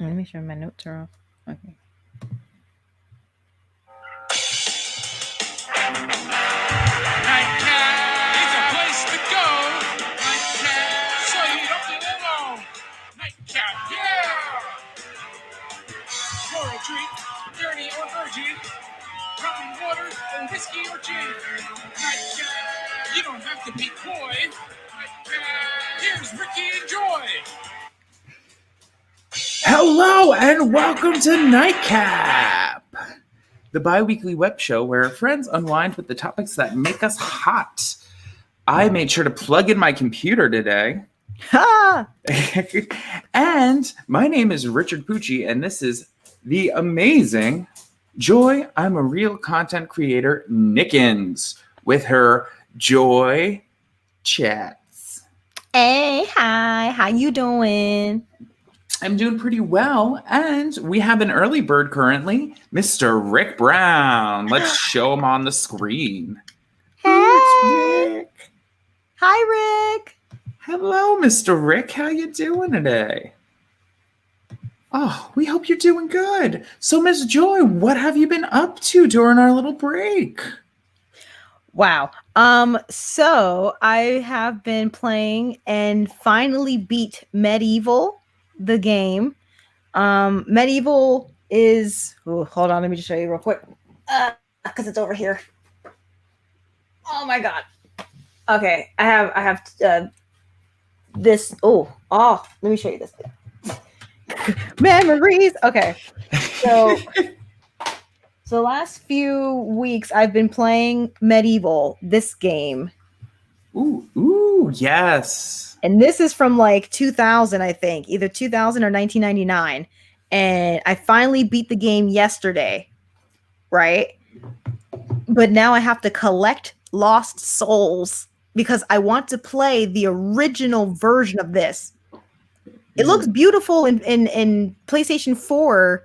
Let me sure my notes are off. Okay. Nightcap is a place to go. Nightcap, so you don't feel alone. Nightcap, yeah! Pour a drink, dirty or virgin. Rum and water, or whiskey or gin. Nightcap, you don't have to be coy. Nightcap, here's Ricky and Joy. Hello and welcome to Nightcap, the bi-weekly web show where friends unwind with the topics that make us hot. I made sure to plug in my computer today. Ha! And my name is Richard Pucci, and this is the amazing Joy, I'm a Real Content Creator, Nickens, with her Joy Chats. Hey, hi. How you doing? I'm doing pretty well, and we have an early bird currently, Mr. Rick Brown. Let's show him on the screen. Hey. It's Rick. Hi, Rick. Hello, Mr. Rick. How you doing today? Oh, we hope you're doing good. So, Miss Joy, what have you been up to during our little break? Wow. So I have been playing and finally beat Medieval, the game. Medieval is hold on, let me just show you real quick. Because it's over here. Oh my god. Okay, I have this. Let me show you this. Memories. Okay. So the last few weeks I've been playing Medieval, this game. Ooh, yes. And this is from like 2000, I think, either 2000 or 1999. And I finally beat the game yesterday, right? But now I have to collect lost souls because I want to play the original version of this. It looks beautiful in PlayStation 4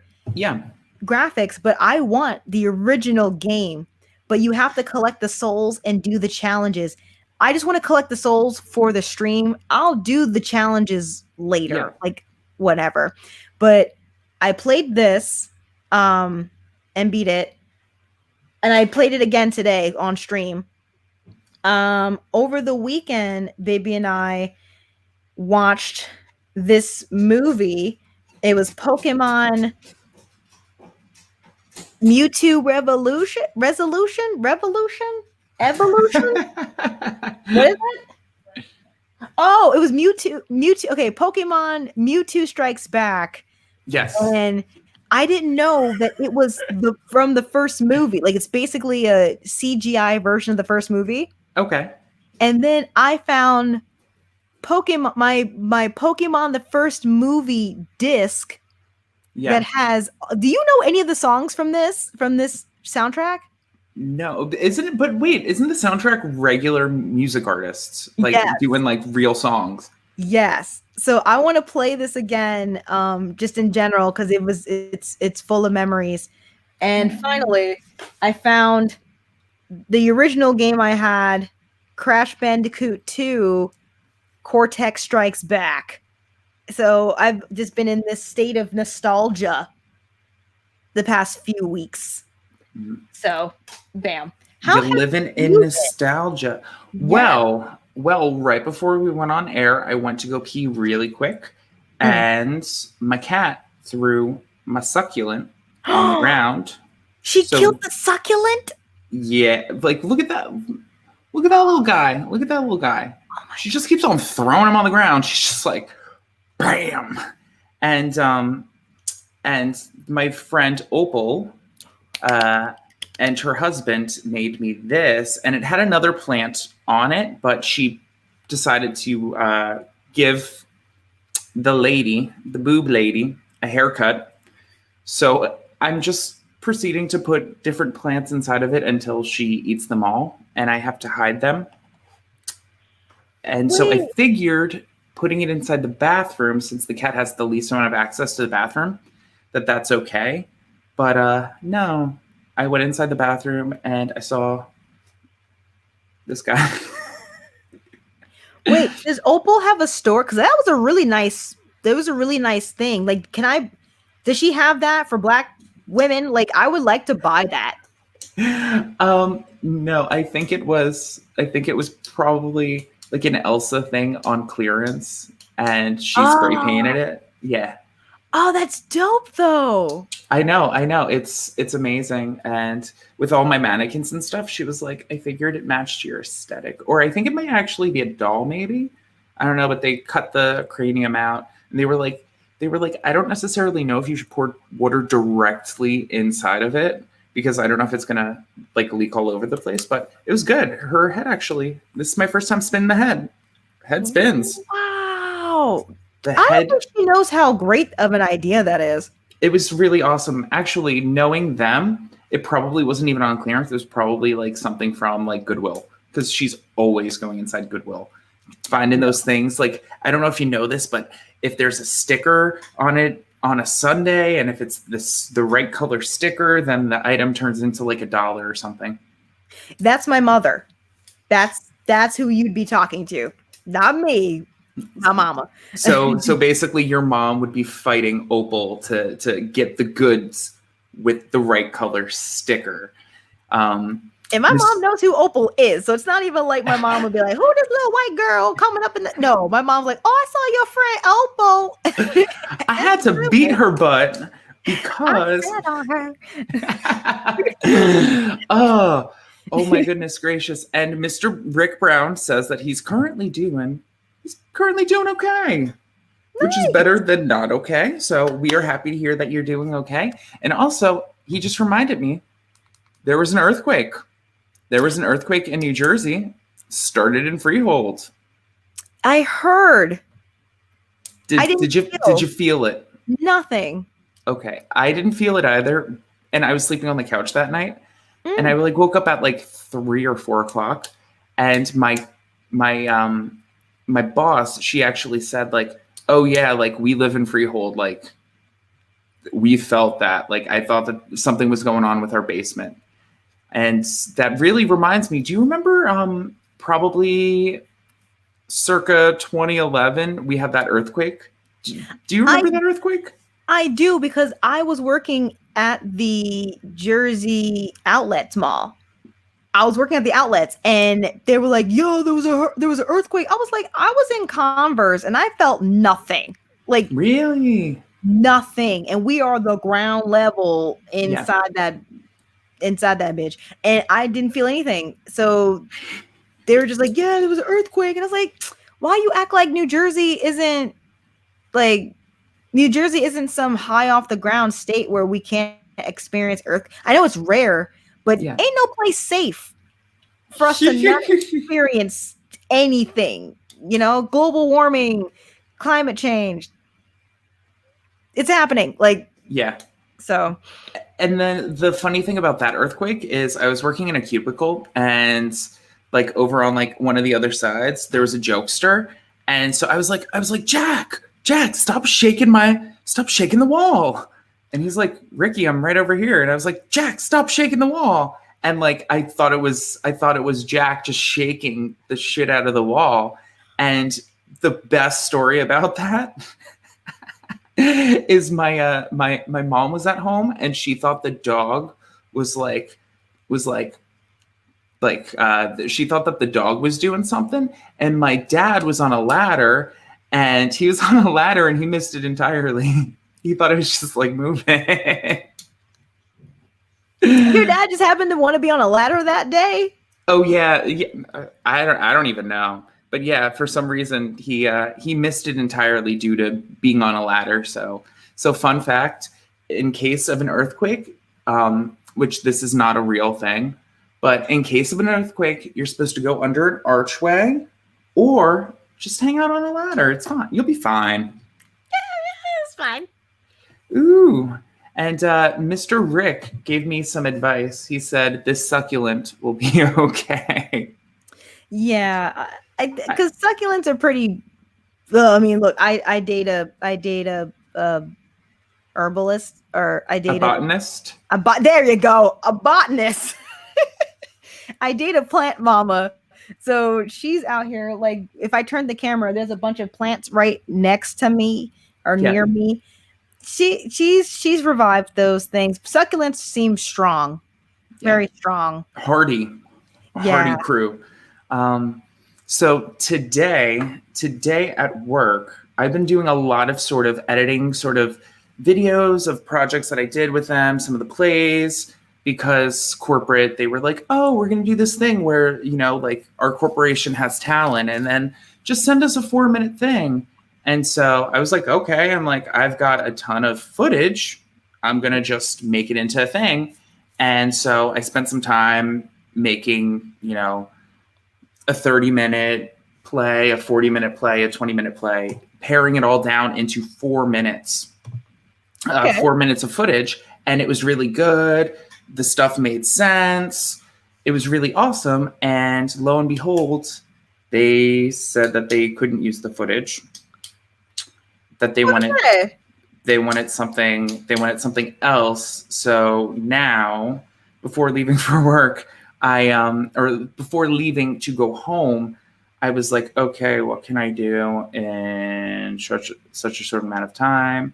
graphics, but I want the original game. But you have to collect the souls and do the challenges. I just want to collect the souls for the stream. I'll do the challenges later, like whatever. But I played this and beat it. And I played it again today on stream. Over the weekend, baby and I watched this movie. It was Pokemon Mewtwo Evolution? What is it? Oh, it was Mewtwo. Okay, Pokemon Mewtwo Strikes Back. Yes. And I didn't know that it was from the first movie. Like, it's basically a CGI version of the first movie. Okay. And then I found Pokemon, my Pokemon the first movie disc that has. Do you know any of the songs from this soundtrack? No, isn't it? But wait, isn't the soundtrack regular music artists doing like real songs? Yes. So I want to play this again, just in general, because it's full of memories. And finally, I found the original game I had, Crash Bandicoot 2, Cortex Strikes Back. So I've just been in this state of nostalgia the past few weeks. So, bam. You're living in nostalgia. Yeah. Well, right before we went on air, I went to go pee really quick, and my cat threw my succulent on the ground. She killed the succulent? Yeah, like look at that little guy. Look at that little guy. She just keeps on throwing him on the ground. She's just like, bam. And my friend Opal, and her husband made me this, and it had another plant on it, but she decided to give the boob lady, a haircut. So I'm just proceeding to put different plants inside of it until she eats them all, and I have to hide them. And so I figured putting it inside the bathroom, since the cat has the least amount of access to the bathroom, that's okay. But no. I went inside the bathroom and I saw this guy. Wait, does Opal have a store? Because that was a really nice thing. Like, can I Does she have that for Black women? Like, I would like to buy that. No, I think it was probably like an Elsa thing on clearance, and she spray painted it. Yeah. Oh, that's dope though. I know. It's amazing. And with all my mannequins and stuff, she was like, I figured it matched your aesthetic. Or I think it might actually be a doll, maybe. I don't know, but they cut the cranium out and they were like, I don't necessarily know if you should pour water directly inside of it because I don't know if it's gonna like leak all over the place, but it was good. Her head actually, this is my first time spinning the head. Head spins. Wow. The I head don't think she knows how great of an idea that is. It was really awesome. Actually, knowing them, it probably wasn't even on clearance. It was probably like something from like Goodwill because she's always going inside Goodwill, finding those things. Like, I don't know if you know this, but if there's a sticker on it on a Sunday, and if it's the right color sticker, then the item turns into like $1 or something. That's my mother. That's who you'd be talking to, not me. My mama. So basically your mom would be fighting Opal to get the goods with the right color sticker. And my mom knows who Opal is, so it's not even like my mom would be like, "Who this little white girl coming up in the?" No, my mom's like, "Oh, I saw your friend Opal." I had to beat her butt because I on her. oh my goodness gracious! And Mr. Rick Brown says that he's currently doing okay, which is better than not okay. So we are happy to hear that you're doing okay. And also, he just reminded me there was an earthquake. There was an earthquake in New Jersey, started in Freehold. I heard. Did you feel it? Nothing. Okay, I didn't feel it either, and I was sleeping on the couch that night, and I like woke up at like 3 or 4 o'clock, and my boss, she actually said like, oh yeah, like we live in Freehold, like we felt that. Like I thought that something was going on with our basement. And that really reminds me, do you remember probably circa 2011 we had that earthquake? Do you remember that earthquake? I do, because I was working at the Jersey Outlets Mall. I was working at the outlets, and they were like, "Yo, there was an earthquake." I was like, I was in Converse, and I felt nothing. Like really nothing. And we are the ground level inside that bitch, and I didn't feel anything. So they were just like, "Yeah, there was an earthquake," and I was like, "Why you act like New Jersey isn't some high off the ground state where we can't experience earth? I know it's rare." But ain't no place safe for us to not experience anything. You know, global warming, climate change. It's happening. Like, yeah. So. And then the funny thing about that earthquake is I was working in a cubicle, and like over on like one of the other sides, there was a jokester. And so I was like, Jack, stop shaking the wall. And he's like, Ricky, I'm right over here. And I was like, Jack, stop shaking the wall. And like, I thought it was Jack just shaking the shit out of the wall. And the best story about that is my mom was at home, and she thought the dog was she thought that the dog was doing something. And my dad was on a ladder, and he missed it entirely. He thought it was just like moving. Your dad just happened to want to be on a ladder that day? Oh yeah. I don't even know. But yeah, for some reason he missed it entirely due to being on a ladder. So fun fact, in case of an earthquake, which this is not a real thing, but in case of an earthquake, you're supposed to go under an archway or just hang out on a ladder. It's fine. You'll be fine. It's fine. Ooh. And Mr. Rick gave me some advice. He said, this succulent will be okay. Yeah. Because succulents are pretty... I mean, look, I date a herbalist, or I date a botanist. There you go. A botanist. I date a plant mama. So she's out here, like, if I turn the camera, there's a bunch of plants right next to me or near me. she's revived those things. Succulents seem strong, very strong. Hardy Yeah. crew. So today at work, I've been doing a lot of sort of editing, sort of videos of projects that I did with them, some of the plays, because corporate, they were like, oh, we're going to do this thing where, you know, like our corporation has talent and then just send us a 4-minute thing. And so I was like, okay, I'm like, I've got a ton of footage. I'm going to just make it into a thing. And so I spent some time making, you know, a 30-minute play, a 40-minute play, a 20-minute play, paring it all down into 4 minutes, 4 minutes of footage. And it was really good. The stuff made sense. It was really awesome. And lo and behold, they said that they couldn't use the footage, that they wanted something else. So now, before leaving for work, before leaving to go home, I was like, okay, what can I do in such a short amount of time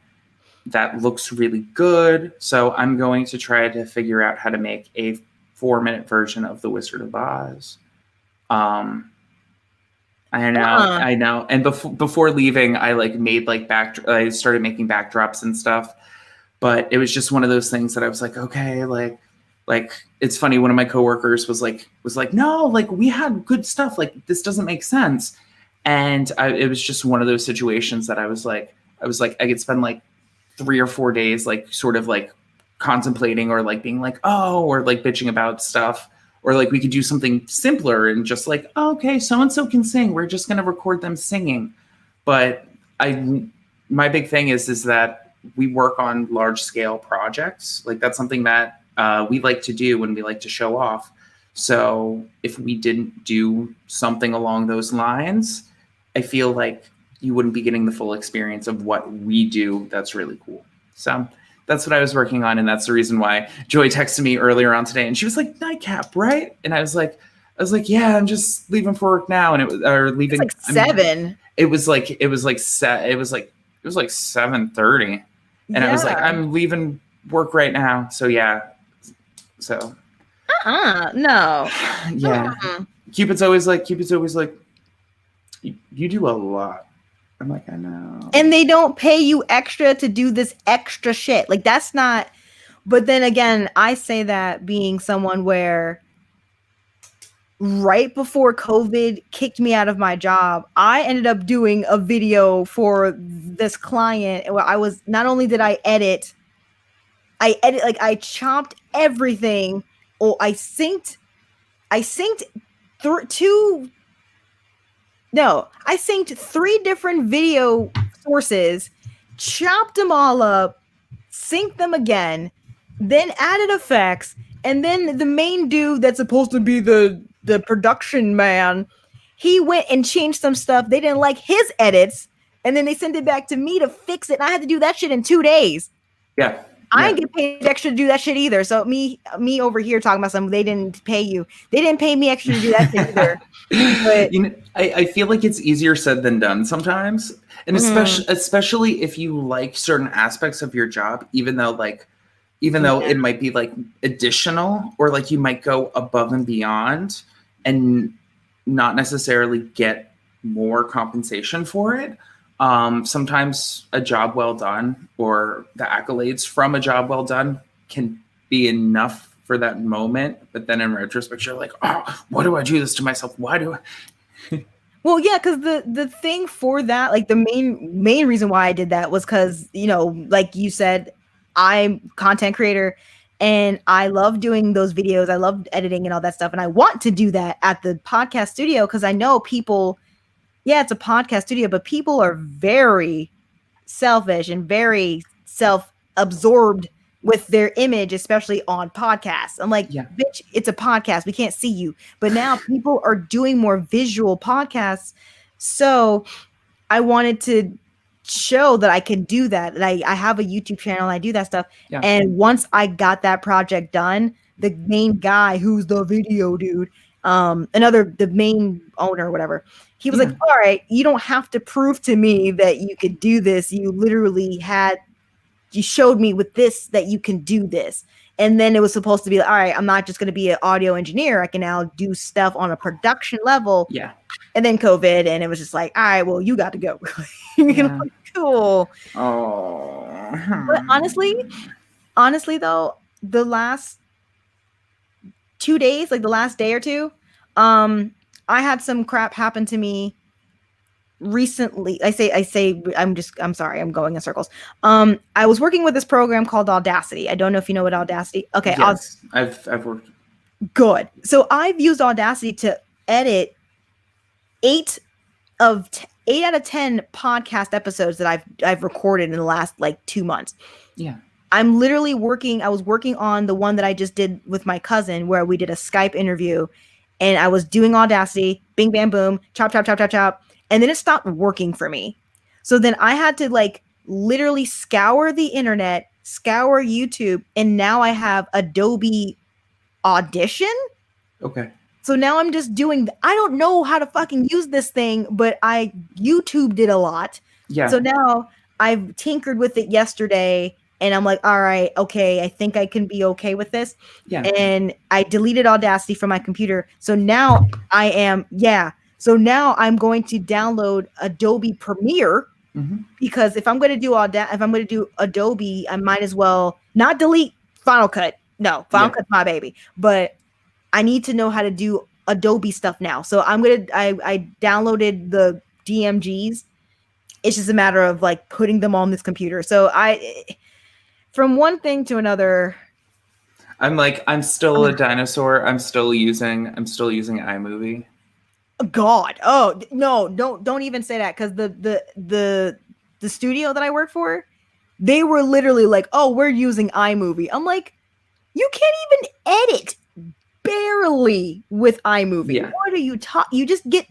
that looks really good? So I'm going to try to figure out how to make a 4-minute version of The Wizard of Oz. I know. And before leaving, I I started making backdrops and stuff. But it was just one of those things that I was like, okay, like it's funny. One of my coworkers was like, no, like we had good stuff. Like this doesn't make sense. And it was just one of those situations that I was like, I could spend like 3 or 4 days, like sort of like contemplating or like being like, oh, or like bitching about stuff. Or like we could do something simpler and just like, oh, okay, so-and-so can sing. We're just going to record them singing. But my big thing is that we work on large scale projects. Like that's something that we like to do when we like to show off. So if we didn't do something along those lines, I feel like you wouldn't be getting the full experience of what we do. That's really cool. So that's what I was working on. And that's the reason why Joy texted me earlier on today and she was like, Nightcap, right? And I was like, yeah, I'm just leaving for work now. And it was, or leaving. It's like 7. It was like 7:30. And I was like, I'm leaving work right now. So yeah. So. No. Yeah. Cupid's always like, you do a lot. I'm like, I know. And they don't pay you extra to do this extra shit. Like that's not. But then again, I say that being someone where right before COVID kicked me out of my job, I ended up doing a video for this client where I was, not only did I edit, like I chopped everything. Oh, I synced I synced 3 different video sources, chopped them all up, synced them again, then added effects, and then the main dude that's supposed to be the production man, he went and changed some stuff. They didn't like his edits, and then they sent it back to me to fix it, and I had to do that shit in 2 days. Yeah. I ain't get paid extra to do that shit either. So me over here talking about something, they didn't pay you. They didn't pay me extra to do that shit either. But you know, I feel like it's easier said than done sometimes. And especially if you like certain aspects of your job, even though it might be like additional, or like you might go above and beyond and not necessarily get more compensation for it. Sometimes a job well done or the accolades from a job well done can be enough for that moment. But then in retrospect, you're like, oh, why do I do this to myself? Why do I? Well, yeah, because the thing for that, like the main reason why I did that was because, like you said, I'm content creator and I love doing those videos. I love editing and all that stuff. And I want to do that at the podcast studio because I know people. Yeah, it's a podcast studio, but people are very selfish and very self-absorbed with their image, especially on podcasts. I'm like, bitch, it's a podcast. We can't see you. But now people are doing more visual podcasts. So I wanted to show that I can do that. That I have a YouTube channel. And I do that stuff. Yeah. And once I got that project done, the main guy who's the video dude, the main owner or whatever, he was like, all right, you don't have to prove to me that you could do this. You literally had showed me with this that you can do this. And then it was supposed to be, all right, I'm not just going to be an audio engineer. I can now do stuff on a production level. Yeah. And then COVID, and it was just like, all right, well, you got to go. Yeah. Like, cool. Oh. But honestly, though, the last 2 days, like the last day or two, I had some crap happen to me recently. I'm sorry, I'm going in circles. I was working with this program called Audacity. I don't know if you know what Audacity. Okay, Yes, I've worked. Good. So I've used Audacity to edit 8 out of 10 podcast episodes that I've recorded in the last like 2 months. Yeah. I'm literally I was working on the one that I just did with my cousin where we did a Skype interview, and I was doing Audacity, bing, bam, boom, chop, chop, chop, chop, chop. And then it stopped working for me. So then I had to like literally scour the internet, scour YouTube, and now I have Adobe Audition. Okay. So now I'm just I don't know how to fucking use this thing, but I YouTubed it a lot. Yeah. So now I've tinkered with it yesterday, and I'm like, all right, okay, I think I can be okay with this. Yeah. And I deleted Audacity from my computer. So now So now I'm going to download Adobe Premiere, because if I'm going to do Adobe, I might as well not delete Final Cut. No, Final Cut's my baby. But I need to know how to do Adobe stuff now. So I downloaded the DMGs. It's just a matter of like putting them on this computer. So from one thing to another. I'm still a dinosaur. I'm still using iMovie. God. Oh no, don't even say that, because the studio that I work for, they were literally like, oh, we're using iMovie. I'm like, you can't even edit barely with iMovie. Yeah. What are you talking? You just get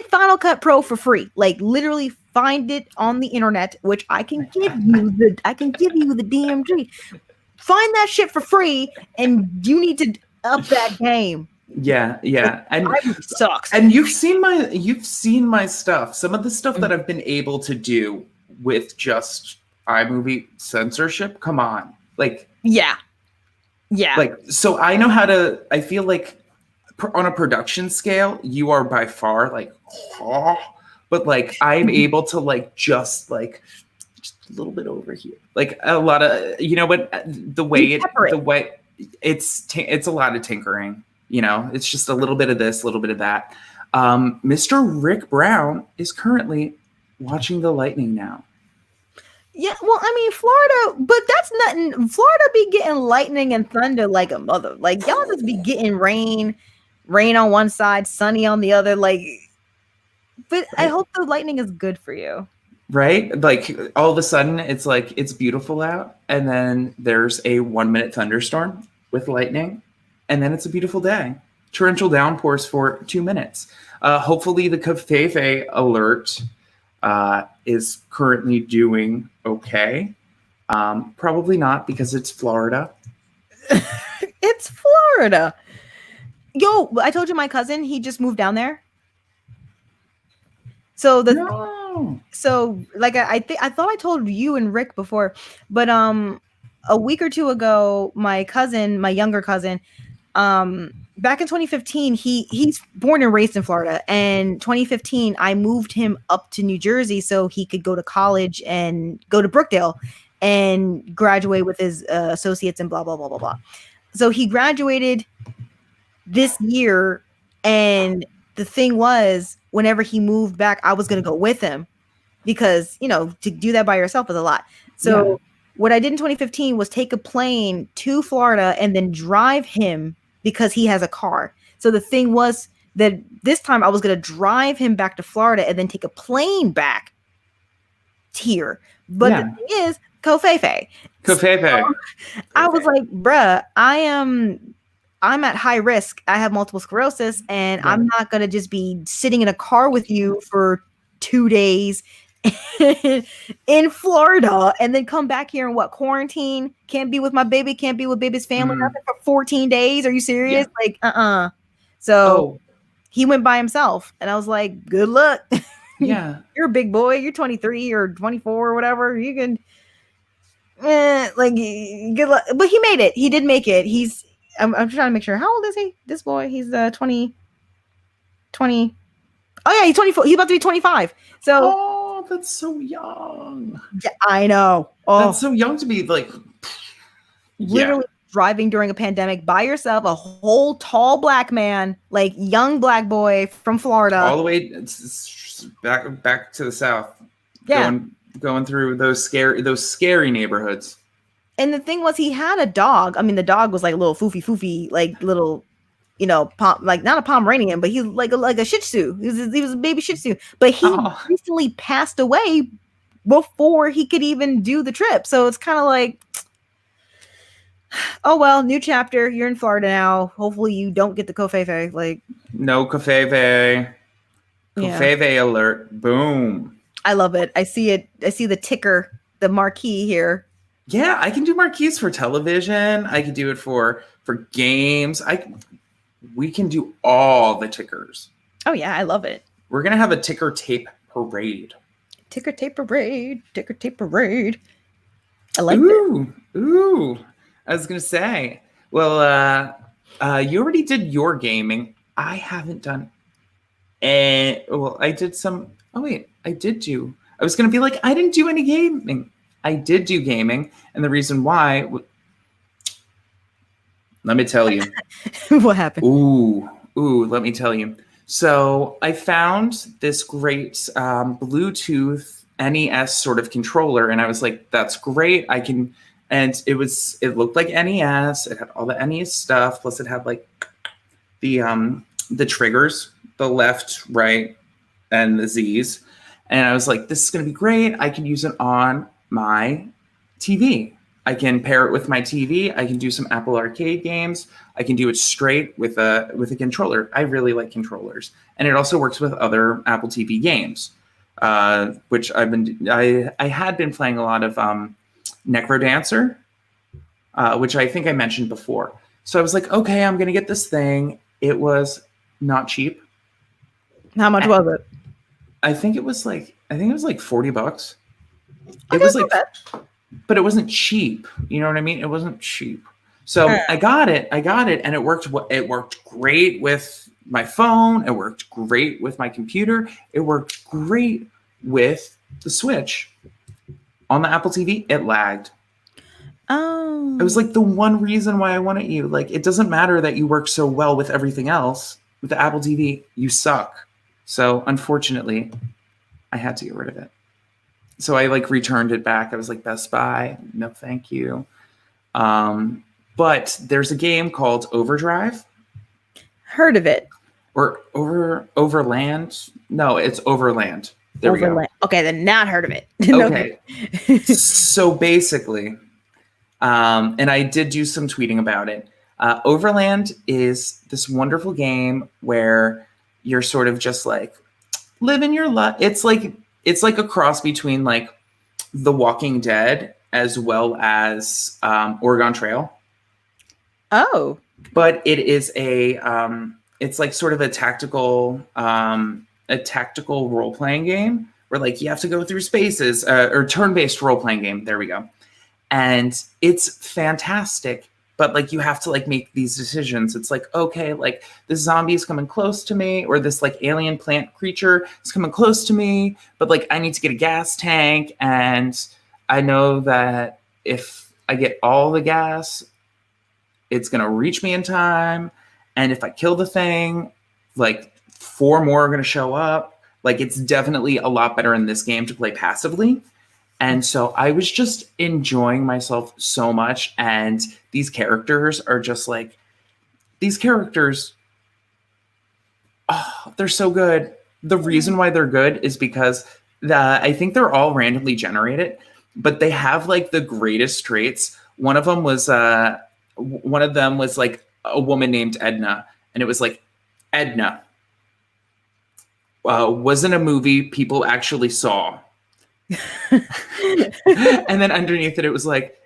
Final Cut Pro for free. Like literally find it on the internet, which I can give you the DMG. Find that shit for free, and you need to up that game. Yeah, and iMovie sucks. And you've seen my stuff. Some of the stuff that I've been able to do with just iMovie censorship. Come on, like yeah. Like, so I know how to. I feel like on a production scale, you are by far like, but like I'm able to like just a little bit over here, like a lot of the way it's a lot of tinkering. It's just a little bit of this, a little bit of that. Mr. Rick Brown is currently watching the lightning now. Yeah, well, I mean, Florida, but that's nothing. Florida be getting lightning and thunder like a mother. Like, y'all just be getting rain on one side, sunny on the other. Like, but I hope the lightning is good for you. Right? Like, all of a sudden, it's like, it's beautiful out, and then there's a 1-minute thunderstorm with lightning, and then it's a beautiful day. Torrential downpours for 2 minutes. Hopefully, the Covfefe alert is currently doing okay. Probably not, because it's Florida. It's Florida. Yo, I told you my cousin, he just moved down there. So like I thought I told you and Rick before, but a week or two ago, my younger cousin, back in 2015, he's born and raised in Florida. And 2015, I moved him up to New Jersey so he could go to college and go to Brookdale and graduate with his associates and blah, blah, blah, blah, blah. So he graduated this year. And the thing was, whenever he moved back, I was going to go with him because, to do that by yourself is a lot. So what I did in 2015 was take a plane to Florida and then drive him, because he has a car. So the thing was that this time I was going to drive him back to Florida and then take a plane back here. But the thing is, Covfefe. So I was like, bruh, I'm at high risk. I have multiple sclerosis, and I'm not going to just be sitting in a car with you for 2 days in Florida and then come back here and quarantine, can't be with my baby, can't be with baby's family, nothing for 14 days. Are you serious? So he went by himself, and I was like, good luck. You're a big boy, you're 23 or 24 or whatever, you can like good luck. But he made it. He did make it. I'm trying to make sure. How old is he? This boy, he's 20. Oh yeah, he's 24. He's about to be 25. So Oh, that's so young. yeah, I know. Oh, That's so young to be like literally driving during a pandemic by yourself, a whole tall black man, like young black boy from Florida. all the way it's back to the south. Yeah. Going through those scary neighborhoods. And the thing was, he had a dog. I mean, the dog was like a little foofy, like little, like not a Pomeranian, but he's like a Shih Tzu. He was a baby Shih Tzu. But he recently passed away before he could even do the trip. So it's kind of like, oh well, new chapter. You're in Florida now. Hopefully, you don't get the covfefe. Like no covfefe. Covfefe alert! Boom. I love it. I see it. I see the ticker, the marquee here. Yeah, I can do marquees for television. I can do it for games. We can do all the tickers. Oh yeah, I love it. We're gonna have a ticker tape parade. Ticker tape parade. Ticker tape parade. I like it. Ooh. I was gonna say. Well, you already did your gaming. I haven't done. Well, I did some. Oh wait, I did do. I was gonna be like, I didn't do any gaming. I did do gaming, and the reason why. Let me tell you. What happened? Ooh, let me tell you. So I found this great Bluetooth NES sort of controller, and I was like, that's great. I can, and it looked like NES. It had all the NES stuff, plus it had like the triggers, the left, right, and the Z's. And I was like, this is gonna be great. I can use it on my TV. I can pair it with my TV. I can do some Apple Arcade games. I can do it straight with a controller. I really like controllers, and it also works with other Apple TV games, which I had been playing a lot of Necrodancer, which I think I mentioned before. So I was like, okay, I'm gonna get this thing. It was not cheap. How much was it? I think it was like $40. It was like that. But it wasn't cheap. You know what I mean? It wasn't cheap. So I got it, and it worked. It worked great with my phone. It worked great with my computer. It worked great with the Switch. On the Apple TV, it lagged. Oh. It was like the one reason why I wanted you. Like, it doesn't matter that you work so well with everything else. With the Apple TV, you suck. So unfortunately, I had to get rid of it. So I like returned it back. I was like, Best Buy, no thank you. But there's a game called Overdrive. Heard of it. Or Overland. No, it's Overland. There Overland. We go. Okay, then not heard of it. Okay. So basically, and I did do some tweeting about it. Overland is this wonderful game where you're sort of just like living your life. It's like a cross between like The Walking Dead as well as Oregon Trail. Oh. But it is it's like sort of a tactical role-playing game where like you have to go through spaces or turn-based role-playing game. There we go. And it's fantastic. But like you have to like make these decisions. It's like, okay, like this zombie is coming close to me, or this like alien plant creature is coming close to me, but like I need to get a gas tank, and I know that if I get all the gas, it's gonna reach me in time. And if I kill the thing, like 4 more are gonna show up. Like it's definitely a lot better in this game to play passively. And so I was just enjoying myself so much. And these characters are just like, they're so good. The reason why they're good is because I think they're all randomly generated, but they have like the greatest traits. One of them was like a woman named Edna. And it was like, Edna wasn't a movie people actually saw. And then underneath it was like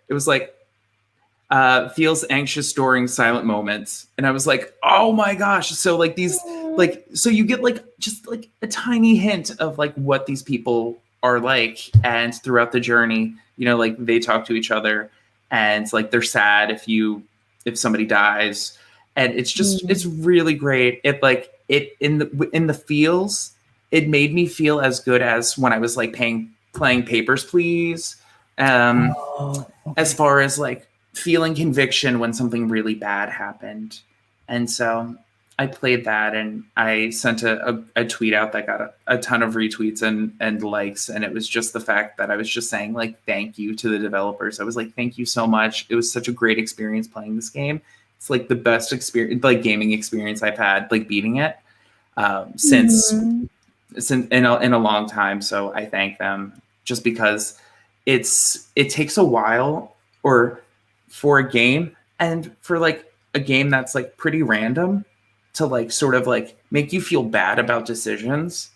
feels anxious during silent moments, and I was like, oh my gosh. So like these like so you get like just like a tiny hint of like what these people are like, and throughout the journey, you know, like they talk to each other, and like they're sad if somebody dies, and it's just it's really great. It like it in the feels, it made me feel as good as when I was like playing Papers, Please. As far as like feeling conviction when something really bad happened. And so I played that, and I sent a tweet out that got a ton of retweets and likes. And it was just the fact that I was just saying like, thank you to the developers. I was like, thank you so much. It was such a great experience playing this game. It's like the best experience, like gaming experience I've had, like beating it since in a long time. So I thank them, just because it takes a while, or for a game, and for like a game that's like pretty random, to like sort of like make you feel bad about decisions,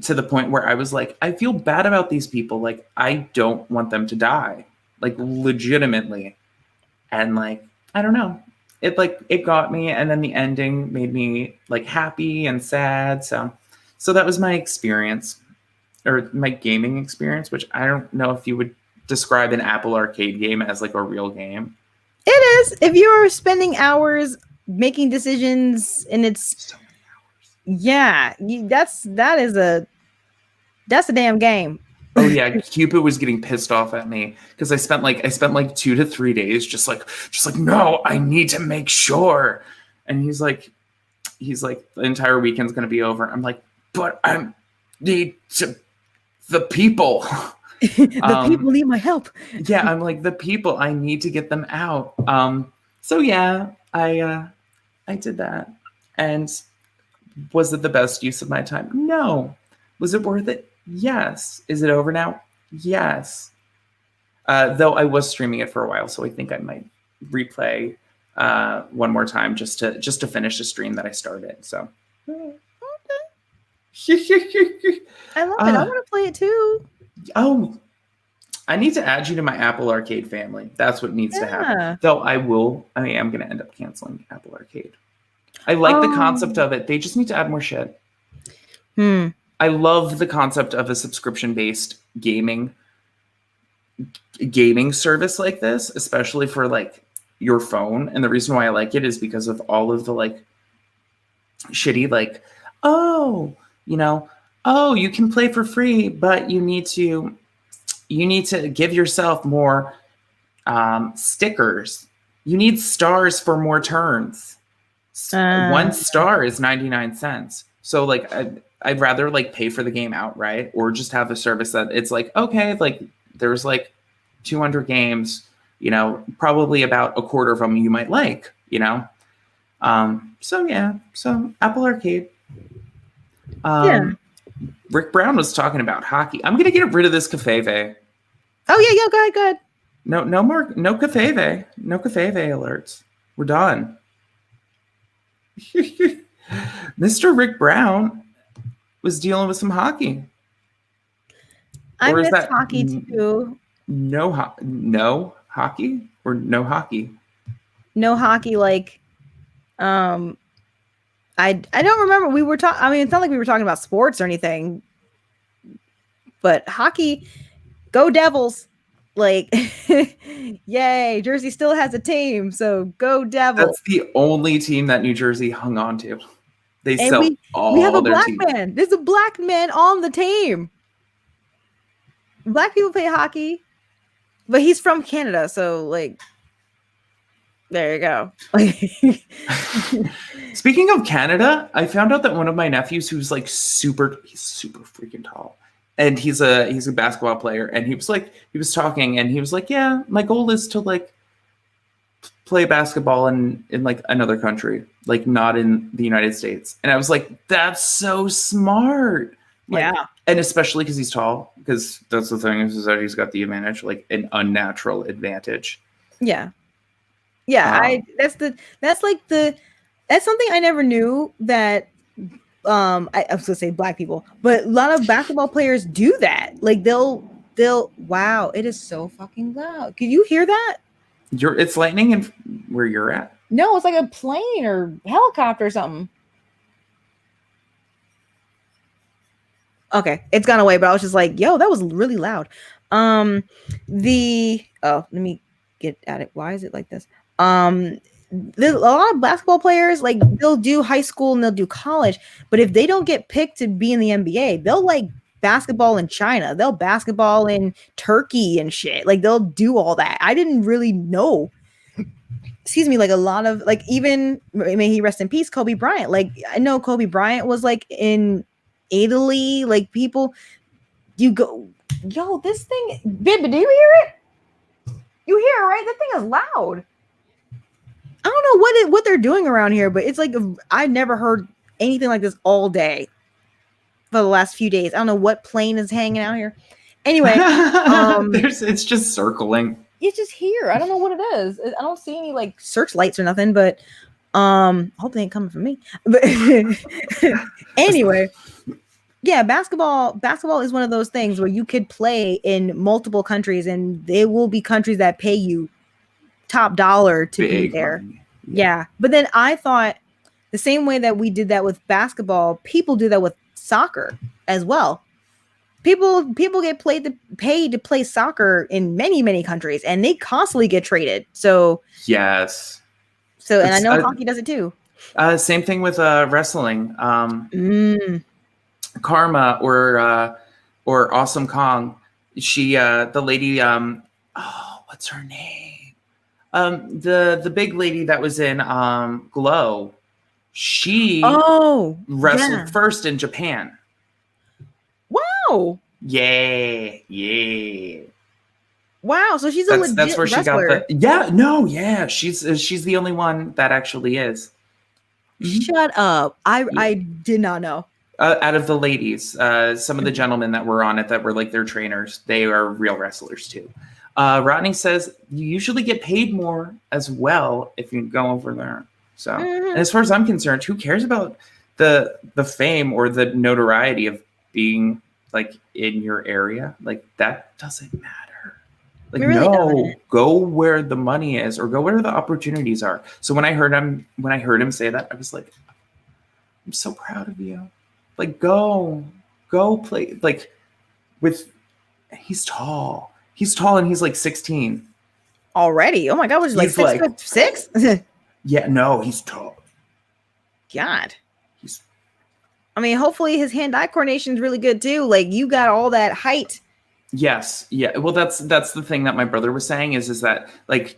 to the point where I was like, I feel bad about these people. Like, I don't want them to die, like legitimately. And like, I don't know, it got me. And then the ending made me like happy and sad. So that was my experience, or my gaming experience, which I don't know if you would describe an Apple Arcade game as like a real game. It is. If you're spending hours making decisions, and it's So many hours. yeah, that's a damn game. Oh yeah, Cupid was getting pissed off at me because I spent like 2 to 3 days just like no, I need to make sure. And he's like the entire weekend's gonna be over. I'm like, but I need to the people. The people need my help. Yeah, I'm like, the people, I need to get them out. So yeah, I did that. And was it the best use of my time? No. Was it worth it? Yes. Is it over now? Yes. Though I was streaming it for a while, so I think I might replay one more time just to finish the stream that I started. So Okay. I love it. I want to play it too. Oh, I need to add you to my Apple Arcade family. That's what needs to happen. Though I am going to end up canceling Apple Arcade. I like the concept of it. They just need to add more shit. I love the concept of a subscription-based gaming service like this, especially for like your phone. And the reason why I like it is because of all of the like shitty, like, oh, you can play for free, but you need to give yourself more stickers. You need stars for more turns. 1 star is 99 cents. So like I'd rather like pay for the game outright, or just have a service that it's like, okay, like there's like 200 games, probably about a quarter of them you might like, so yeah, so Apple Arcade. Rick Brown was talking about hockey. I'm gonna get rid of this cafeve. Oh yeah, go ahead. No more, no cafeve alerts. We're done. Mr. Rick Brown was dealing with some hockey. I miss hockey too. No hockey, or no hockey? No hockey, like, I don't remember. We were talking. I mean, it's not like we were talking about sports or anything, but hockey, go Devils! Like, yay! Jersey still has a team, so go Devils! That's the only team that New Jersey hung on to. They and sell we have a their black teams. man. There's a black man on the team. Black people play hockey, but he's from Canada, so like, there you go. Speaking of Canada, I found out that one of my nephews, who's like he's super freaking tall, and he's a basketball player, and he was talking, and he was like, yeah, my goal is to like play basketball in like another country, like not in the United States. And I was like, that's so smart. Like, yeah. And especially because he's tall, because that's the thing, is that he's got the advantage, like an unnatural advantage. Yeah. Yeah. That's something I never knew, that I was gonna say black people, but a lot of basketball players do that. Like they'll wow, it is so fucking loud. Can you hear that? It's lightning and where you're at. No, it's like a plane or helicopter or something. Okay, it's gone away, but I was just like, yo, that was really loud. Let me get at it. Why is it like this? There's a lot of basketball players, like they'll do high school and they'll do college, but if they don't get picked to be in the NBA, they'll like basketball in China, they'll basketball in Turkey and shit. Like they'll do all that. I didn't really know. Excuse me, like a lot of like, even may he rest in peace, Kobe Bryant. Like I know Kobe Bryant was like in Italy, like people, you go, yo, this thing, baby, do you hear it? You hear it, right? That thing is loud. I don't know what they're doing around here, but it's like I never heard anything like this all day for the last few days. I don't know what plane is hanging out here. Anyway, it's just circling. It's just here. I don't know what it is. I don't see any like searchlights or nothing, but hope they ain't coming from me. But anyway, yeah, basketball is one of those things where you could play in multiple countries and there will be countries that pay you top dollar to be there. Yeah. But then I thought the same way that we did that with basketball, people do that with soccer as well. People get paid to play soccer in many countries, and they constantly get traded. So yes. So and I know hockey does it too. Same thing with wrestling. Karma or Awesome Kong. She the lady what's her name? The big lady that was in Glow. She wrestled first in Japan. Wow. Yeah. Wow, so she's a legit that's where wrestler. She got the she's the only one that actually is. Shut up. I did not know. Out of the ladies, some of the gentlemen that were on it that were like their trainers, they are real wrestlers too. Rodney says you usually get paid more as well if you go over there. So, and as far as I'm concerned, who cares about the fame or the notoriety of being like in your area? Like that doesn't matter. Like really no, go where the money is or go where the opportunities are. So when I heard him say that, I was like, I'm so proud of you. Like go play like he's tall and he's like 16 already. Oh my God, was he like 6'6"? Yeah, no, he's tall. God. I mean, hopefully his hand-eye coordination is really good too. Like you got all that height. Yes. Yeah. Well, that's the thing that my brother was saying is that like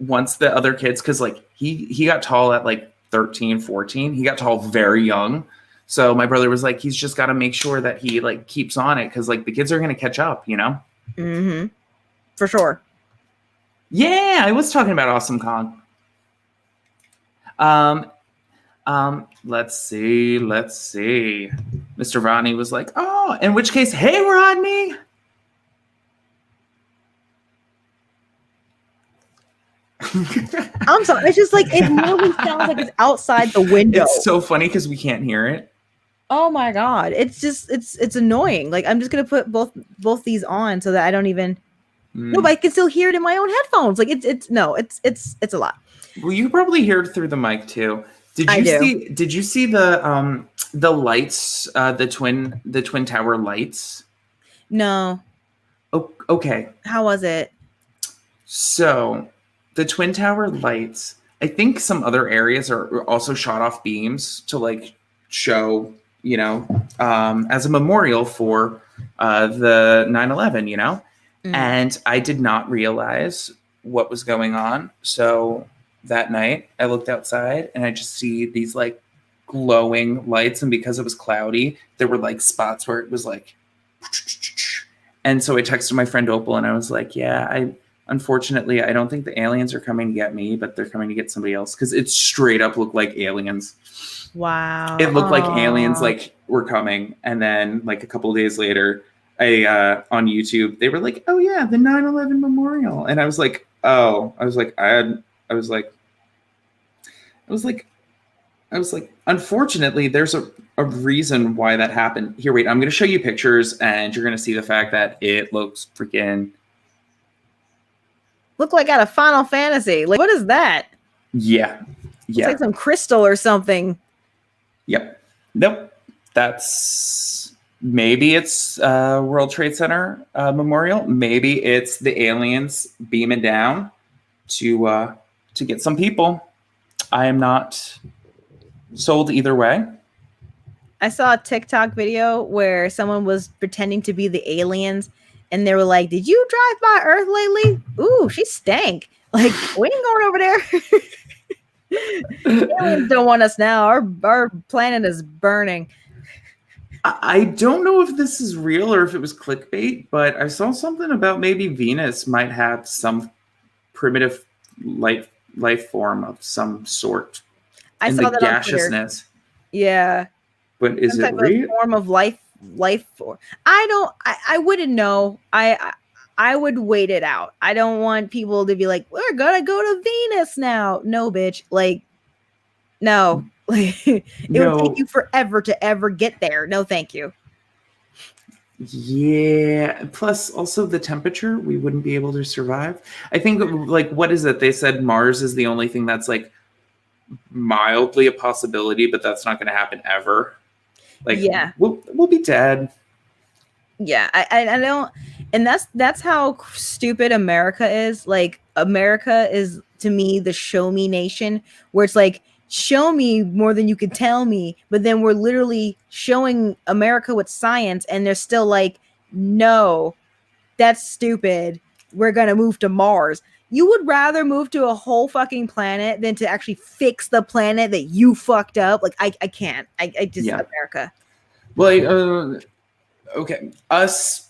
once the other kids, cause like he got tall at like 13, 14, he got tall very young. So my brother was like, he's just got to make sure that he like keeps on it. Cause like the kids are going to catch up, you know? Mm-hmm. For sure. Yeah. I was talking about Awesome Kong. Let's see. Mr. Rodney was like, oh, in which case, hey, Rodney. I'm sorry. It's just like, it literally sounds like it's outside the window. It's so funny because we can't hear it. Oh my God. It's just, it's annoying. Like, I'm just going to put both these on so that I don't even, no, but I can still hear it in my own headphones. Like it's a lot. Well, you probably hear it through the mic too. Did you see the lights, the twin tower lights? No. Oh, okay. How was it? So the twin tower lights, I think some other areas are also shot off beams to like show, you know, as a memorial for the 9/11, you know? And I did not realize what was going on. So that night I looked outside and I just see these like glowing lights. And because it was cloudy, there were like spots where it was like, and so I texted my friend Opal and I was like, yeah, unfortunately, I don't think the aliens are coming to get me, but they're coming to get somebody else. Cause it straight up looked like aliens. Wow. It looked like aliens like were coming. And then like a couple of days later, on YouTube, they were like, oh yeah, the 9/11 memorial. And I was like, unfortunately, there's a reason why that happened. Here, wait, I'm going to show you pictures and you're going to see the fact that it looks freaking. Look like out of Final Fantasy. Like, what is that? Yeah. It's like some crystal or something. Yep. Nope. That's Maybe it's World Trade Center memorial. Maybe it's the aliens beaming down to get some people. I am not sold either way. I saw a TikTok video where someone was pretending to be the aliens, and they were like, "Did you drive by Earth lately? Ooh, she stank. Like, we ain't going over there." Aliens don't want us now. Our planet is burning. I don't know if this is real or if it was clickbait, but I saw something about maybe Venus might have some primitive life form of some sort. I in saw the that on Twitter. gaseousness. Yeah. But is Some it type of real? form of life form. I wouldn't know. I would wait it out. I don't want people to be like, we're gonna go to Venus now. No, bitch. Like, no. Like, it No. would take you forever to ever get there. No, thank you. Yeah. Plus, also the temperature, we wouldn't be able to survive. I think, like, what is it? They said Mars is the only thing that's like mildly a possibility, but that's not going to happen ever. Like, Yeah. we'll be dead. Yeah, I don't, and that's how stupid America is. Like, America is, to me, the show me nation, where it's like, show me more than you can tell me, but then we're literally showing America with science, and they're still like, no, that's stupid. We're gonna move to Mars. You would rather move to a whole fucking planet than to actually fix the planet that you fucked up. Like, I can't. I just, Yeah. America. Well, okay, us,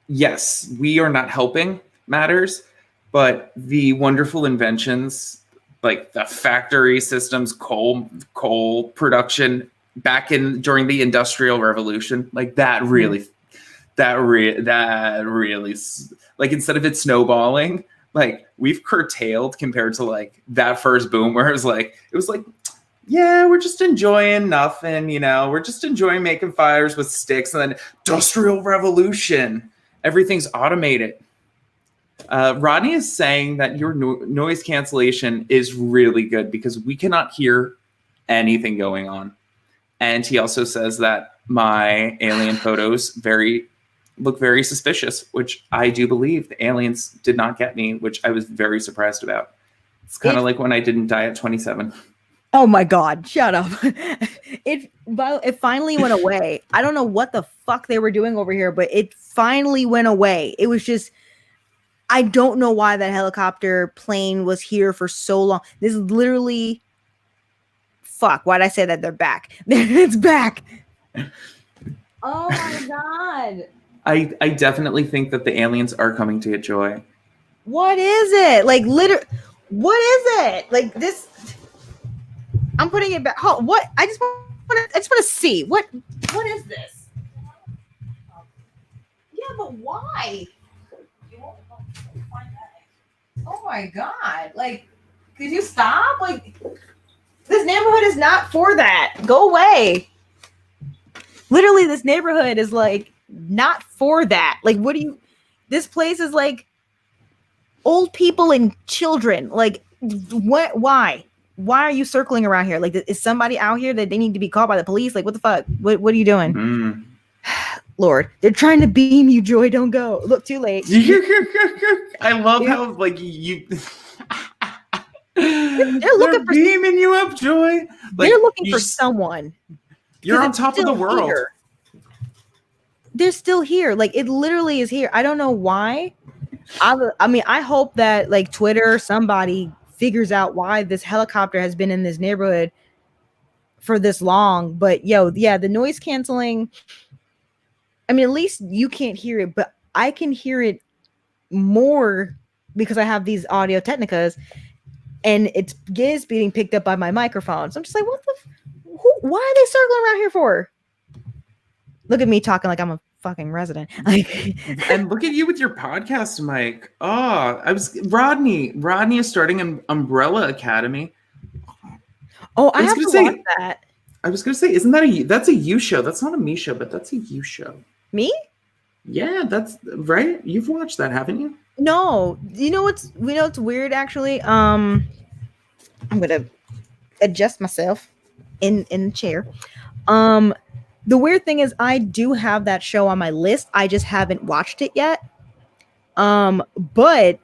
yes, we are not helping matters, but the wonderful inventions like the factory systems, coal production back in during the Industrial Revolution, like that really, like instead of it snowballing, like we've curtailed compared to like that first boom where it was like, yeah, we're just enjoying nothing, you know, we're just enjoying making fires with sticks, and then Industrial Revolution, everything's automated. Rodney is saying that your noise cancellation is really good because we cannot hear anything going on. And he also says that my alien photos look very suspicious, which I do believe. The aliens did not get me, which I was very surprised about. It's kind of like when I didn't die at 27. Oh my God, shut up. It finally went away. I don't know what the fuck they were doing over here, but it finally went away. It was just, I don't know why that helicopter plane was here for so long. This is literally, fuck, why'd I say that? They're back. It's back. Oh my God. I definitely think that the aliens are coming to get Joy. What is it? Like, what is it? Like this, I'm putting it back. Oh, what? I just want to see. What is this? Yeah, but why? Oh my God. Like, could you stop? Like, this neighborhood is not for that. Go away. Literally, this neighborhood is like not for that. Like, this place is like old people and children. Like, what? Why are you circling around here? Like, is somebody out here that they need to be called by the police? Like, what the fuck? What are you doing? Mm. Lord, they're trying to beam you, Joy. Don't go. Look, too late. I love how like you. They're looking for beaming you up, Joy. Like, they're looking for someone. You're on top of the world. Here. They're still here. Like, it literally is here. I don't know why. I mean, I hope that like Twitter or somebody figures out why this helicopter has been in this neighborhood for this long. But yeah, the noise canceling. I mean, at least you can't hear it, but I can hear it more because I have these Audio Technicas, and it's being picked up by my microphone. So I'm just like, why are they circling around here for? Look at me talking like I'm a fucking resident. Like, and look at you with your podcast mic. Oh, Rodney is starting an Umbrella Academy. Oh, I have to watch that. I was gonna say, that's a you show? That's not a me show, but that's a you show. Me? Yeah, that's right. You've watched that, haven't you? No. You know what's weird actually? I'm gonna adjust myself in the chair. The weird thing is I do have that show on my list. I just haven't watched it yet. But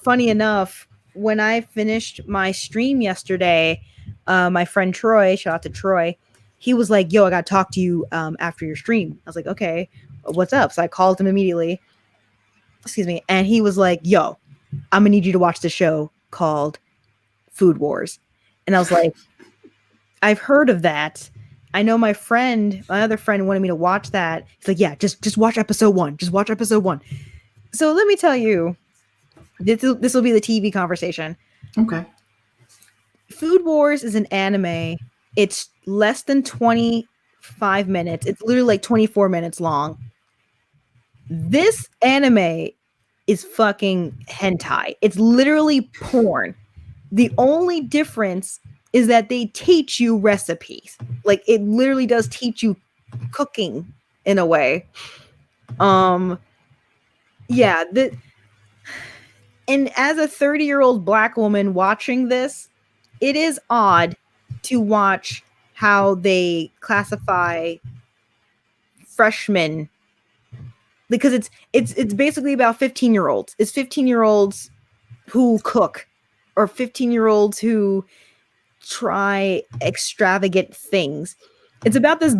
funny enough, when I finished my stream yesterday, my friend Troy, shout out to Troy, he was like, "Yo, I got to talk to you after your stream." I was like, "Okay, what's up?" So I called him immediately. Excuse me, and he was like, "Yo, I'm gonna need you to watch the show called Food Wars." And I was like, "I've heard of that. I know my other friend wanted me to watch that." He's like, "Yeah, just watch episode 1. Just watch episode 1." So let me tell you, this will be the TV conversation. Okay. Food Wars is an anime. It's less than 25 minutes. It's literally like 24 minutes long. This anime is fucking hentai. It's literally porn. The only difference is that they teach you recipes. Like it literally does teach you cooking in a way. Yeah, and as a 30-year-old Black woman watching this, it is odd to watch how they classify freshmen, because it's basically about 15-year-olds. It's 15-year-olds who cook, or 15-year-olds who try extravagant things. It's about this,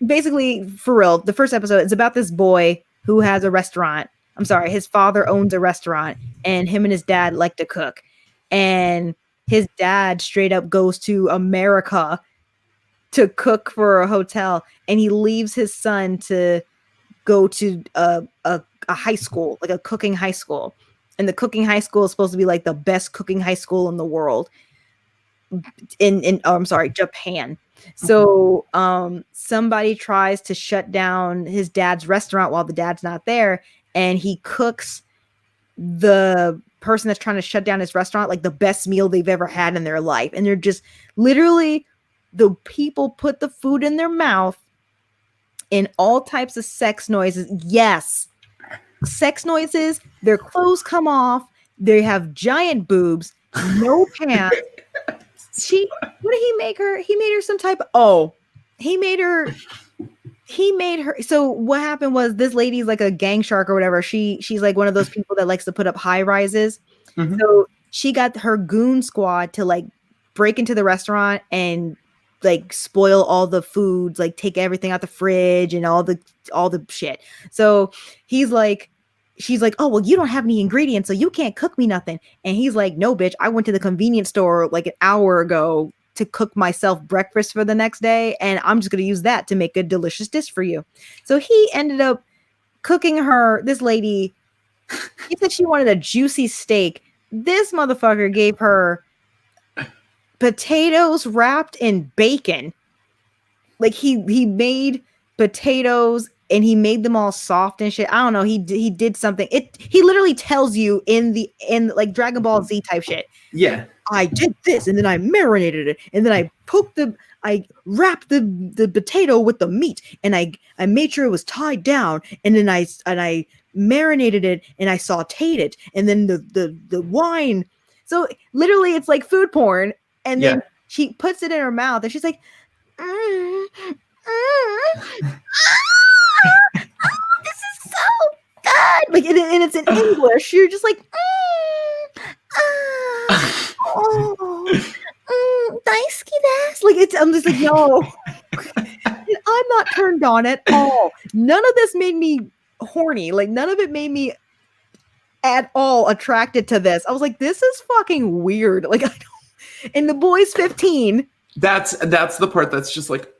basically, for real, the first episode, it's about this boy who has a restaurant. I'm sorry, his father owns a restaurant, and him and his dad like to cook. And his dad straight up goes to America to cook for a hotel, and he leaves his son to go to a high school, like a cooking high school. And the cooking high school is supposed to be like the best cooking high school in the world. Japan. So somebody tries to shut down his dad's restaurant while the dad's not there, and he cooks the person that's trying to shut down his restaurant like the best meal they've ever had in their life. And they're just literally, the people put the food in their mouth in all types of sex noises. Yes, sex noises. Their clothes come off. They have giant boobs, no pants. What did he make her? He made her some type of, he made her. So what happened was, this lady's like a gang shark or whatever. She's like one of those people that likes to put up high rises. Mm-hmm. So she got her goon squad to like break into the restaurant and like spoil all the foods, like take everything out the fridge and all the shit. So she's like, "Oh, well, you don't have any ingredients, so you can't cook me nothing." And he's like, "No, bitch, I went to the convenience store like an hour ago to cook myself breakfast for the next day, and I'm just going to use that to make a delicious dish for you." So he ended up cooking her, this lady, he said she wanted a juicy steak. This motherfucker gave her potatoes wrapped in bacon. Like he made potatoes and he made them all soft and shit. I don't know. He did something. He literally tells you in like Dragon Ball Z type shit. Yeah. I did this, and then I marinated it, and then I wrapped the potato with the meat, and I made sure it was tied down, and then I marinated it, and I sauteed it, and then the wine. So literally, it's like food porn, and then she puts it in her mouth, and she's like, "Oh, this is so good!" Like, and it's in English. You're just like, daisuki desu. Like, I'm just like, no. I'm not turned on at all. None of this made me horny. Like, none of it made me at all attracted to this. I was like, this is fucking weird. Like, I don't. And the boy's 15. That's the part that's just like.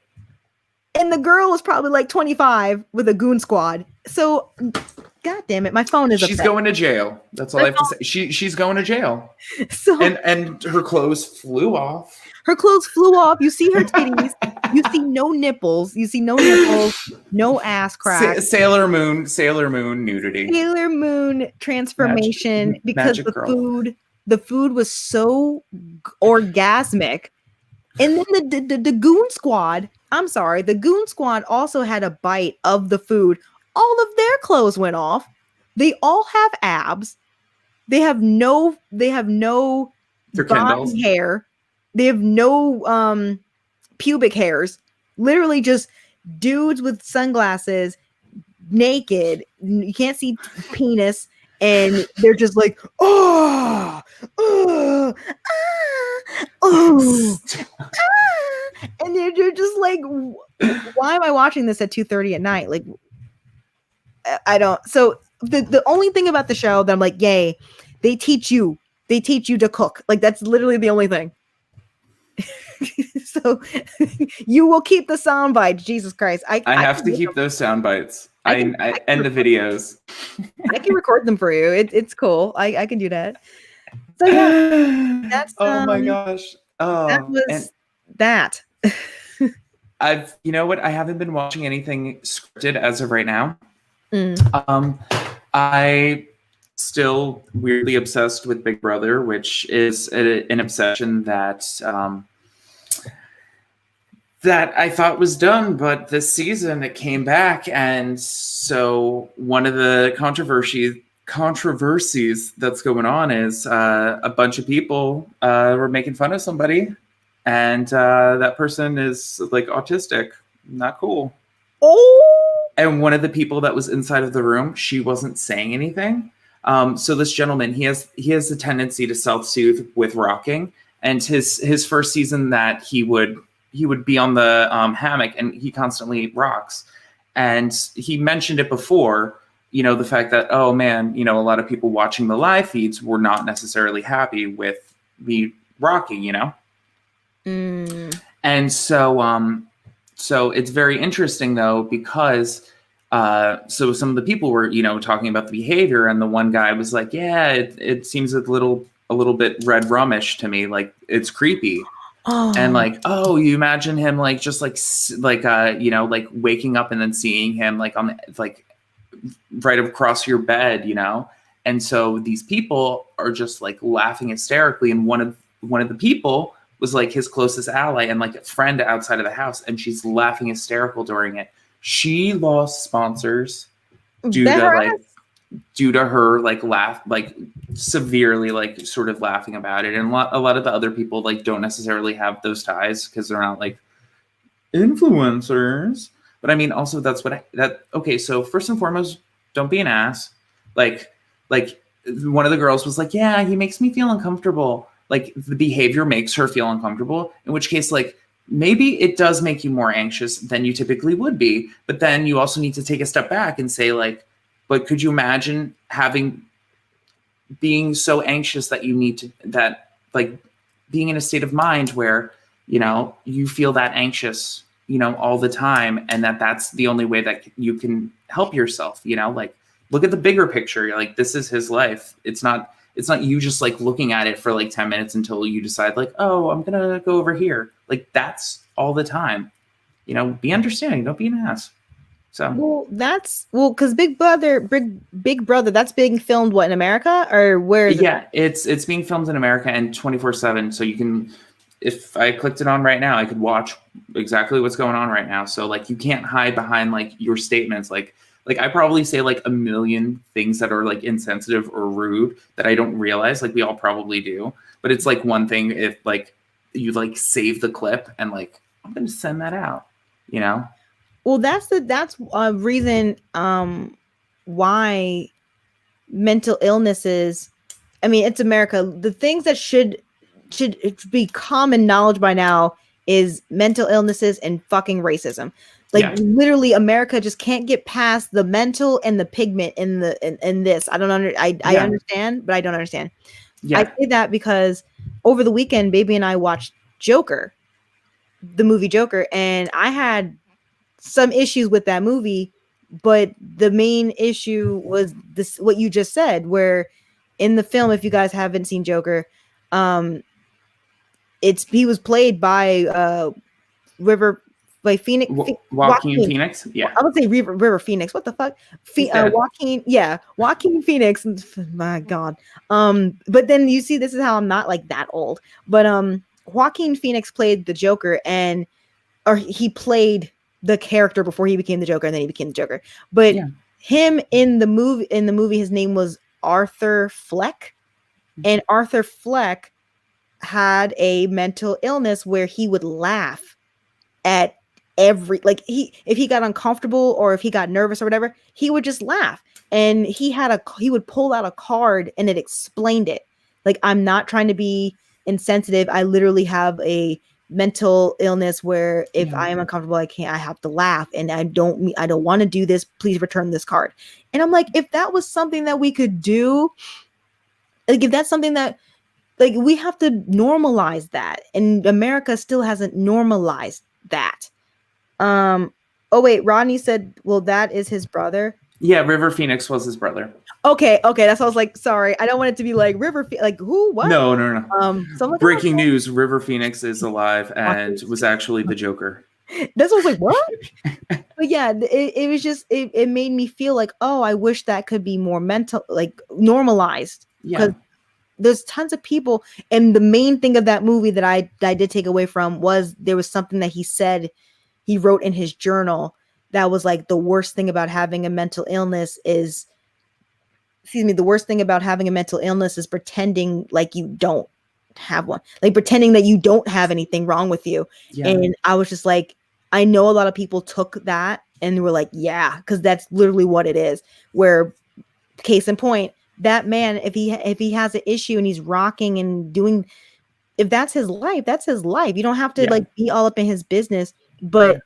And the girl was probably like 25 with a goon squad. So, God damn it, my phone is. She's upset. Going to jail. That's all I have to say. She's going to jail. So and her clothes flew off. Her clothes flew off. You see her titties. You see no nipples. No ass crack. Sailor Moon nudity. Sailor Moon transformation, because the food was so orgasmic. And then the goon squad. I'm sorry, the goon squad also had a bite of the food. All of their clothes went off. They all have abs. They have no body hair. They have no pubic hairs. Literally just dudes with sunglasses, naked. You can't see penis, and they're just like, oh, oh, ah, oh, ah. And they're just like, why am I watching this at 2:30 at night? Like, I don't. So the only thing about the show that I'm like, yay, they teach you to cook. Like, that's literally the only thing. So you will keep the sound bites. Jesus Christ. I have to keep those sound bites. I and the videos. I can record them for you. It's cool. I can do that. So yeah, that's oh my gosh. Oh, that was that. You know what? I haven't been watching anything scripted as of right now. I still weirdly obsessed with Big Brother, which is an obsession that that I thought was done, but this season it came back, and so one of the controversies that's going on is a bunch of people were making fun of somebody, and that person is like autistic. Not cool. Oh. And one of the people that was inside of the room, she wasn't saying anything. So this gentleman, he has a tendency to self-soothe with rocking, and his first season that he would be on the hammock, and he constantly rocks. And he mentioned it before, you know, the fact that, oh man, you know, a lot of people watching the live feeds were not necessarily happy with me rocking, you know? And so, so it's very interesting though, because so some of the people were, you know, talking about the behavior, and the one guy was like, yeah, it seems a little bit red rummish to me. Like, it's creepy. Oh. And like, oh, you imagine him like just like you know, like waking up and then seeing him like on like right across your bed, you know. And so these people are just like laughing hysterically, and one of the people was like his closest ally and like a friend outside of the house, and she's laughing hysterical during it. She lost sponsors due to her like laugh, like severely like sort of laughing about it. And a lot of the other people like don't necessarily have those ties because they're not like influencers. But I mean, also that's okay. So first and foremost, don't be an ass. Like one of the girls was like, yeah, he makes me feel uncomfortable. Like, the behavior makes her feel uncomfortable, in which case, like, maybe it does make you more anxious than you typically would be. But then you also need to take a step back and say, like, but could you imagine being so anxious that you need to, that like being in a state of mind where, you know, you feel that anxious, you know, all the time, and that's the only way that you can help yourself, you know, like, look at the bigger picture. You're like, this is his life. It's not you just like looking at it for like 10 minutes until you decide like, oh, I'm going to go over here. Like, that's all the time, you know, be understanding. Don't be an ass. So, because Big Brother, that's being filmed what, in America, or where is it? Yeah, it's being filmed in America and 24/7. So you can, if I clicked it on right now, I could watch exactly what's going on right now. So like, you can't hide behind like your statements. Like I probably say like a million things that are like insensitive or rude that I don't realize. Like, we all probably do, but it's like one thing if like you like save the clip and like, I'm going to send that out, you know? Well, that's a reason why mental illnesses, I mean, it's America. The things that should be common knowledge by now is mental illnesses and fucking racism. Like, literally, America just can't get past the mental and the pigment in this. I don't I understand, but I don't understand. I say that because over the weekend, baby and I watched Joker, the movie Joker, and I had some issues with that movie, but the main issue was this, what you just said, where in the film, if you guys haven't seen Joker, he was played by Phoenix, Joaquin Phoenix. Yeah, I would say River Phoenix. What the fuck? Joaquin Phoenix. My God. But then you see, this is how I'm not like that old. But Joaquin Phoenix played the Joker, or he played the character before he became the Joker, and then he became the Joker. But him in the movie, his name was Arthur Fleck, and Arthur Fleck had a mental illness where he would laugh at if he got uncomfortable or if he got nervous or whatever, he would just laugh. And he would pull out a card and it explained it. Like, I'm not trying to be insensitive. I literally have a mental illness where if I am uncomfortable, I have to laugh, and I don't want to do this. Please return this card. And I'm like, if that was something that we could do, like if that's something that, like, we have to normalize that, and America still hasn't normalized that. Oh wait, Rodney said, well, that is his brother. Yeah, River Phoenix was his brother. Okay, that's what I was like, sorry, I don't want it to be like like who, what? No. Breaking news: River Phoenix is alive and was actually the Joker. That's what I was like, what? But yeah, it was just it made me feel like, oh, I wish that could be more normalized. Yeah. There's tons of people, and the main thing of that movie that I did take away from was there was something that he wrote in his journal that was like, the worst thing about having a mental illness is pretending like you don't have one, like pretending that you don't have anything wrong with you. Yeah. And I was just like, I know a lot of people took that and were like, yeah, because that's literally what it is. Where, case in point, that man, if he has an issue and he's rocking and doing, if that's his life, that's his life. You don't have to like be all up in his business, but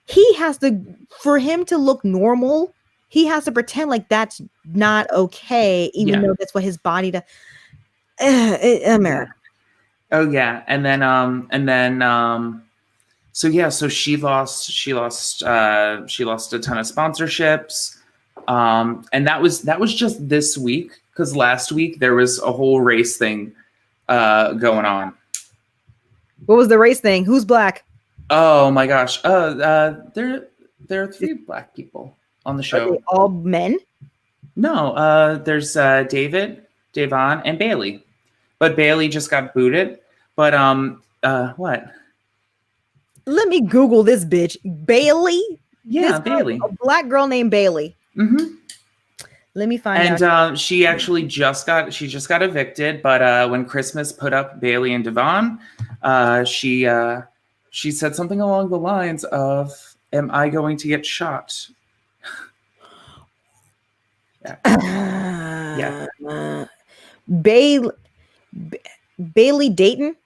he has to, for him to look normal, he has to pretend like that's not okay, even though that's what his body does. America. Oh yeah, and then so she lost a ton of sponsorships, and that was just this week, because last week there was a whole race thing going on. What was the race thing? Who's black? Oh my gosh, there are 3 black people on the show. Are they all men? No, there's David, Davon, and Bailey. But Bailey just got booted. But what? Let me Google this bitch. Bailey? Yeah, Bailey. A black girl named Bailey. Mm-hmm. Let me find out. And she actually just got evicted. But when Christmas put up Bailey and Devon, she said something along the lines of, "Am I going to get shot?" Yeah. Bailey Dayton.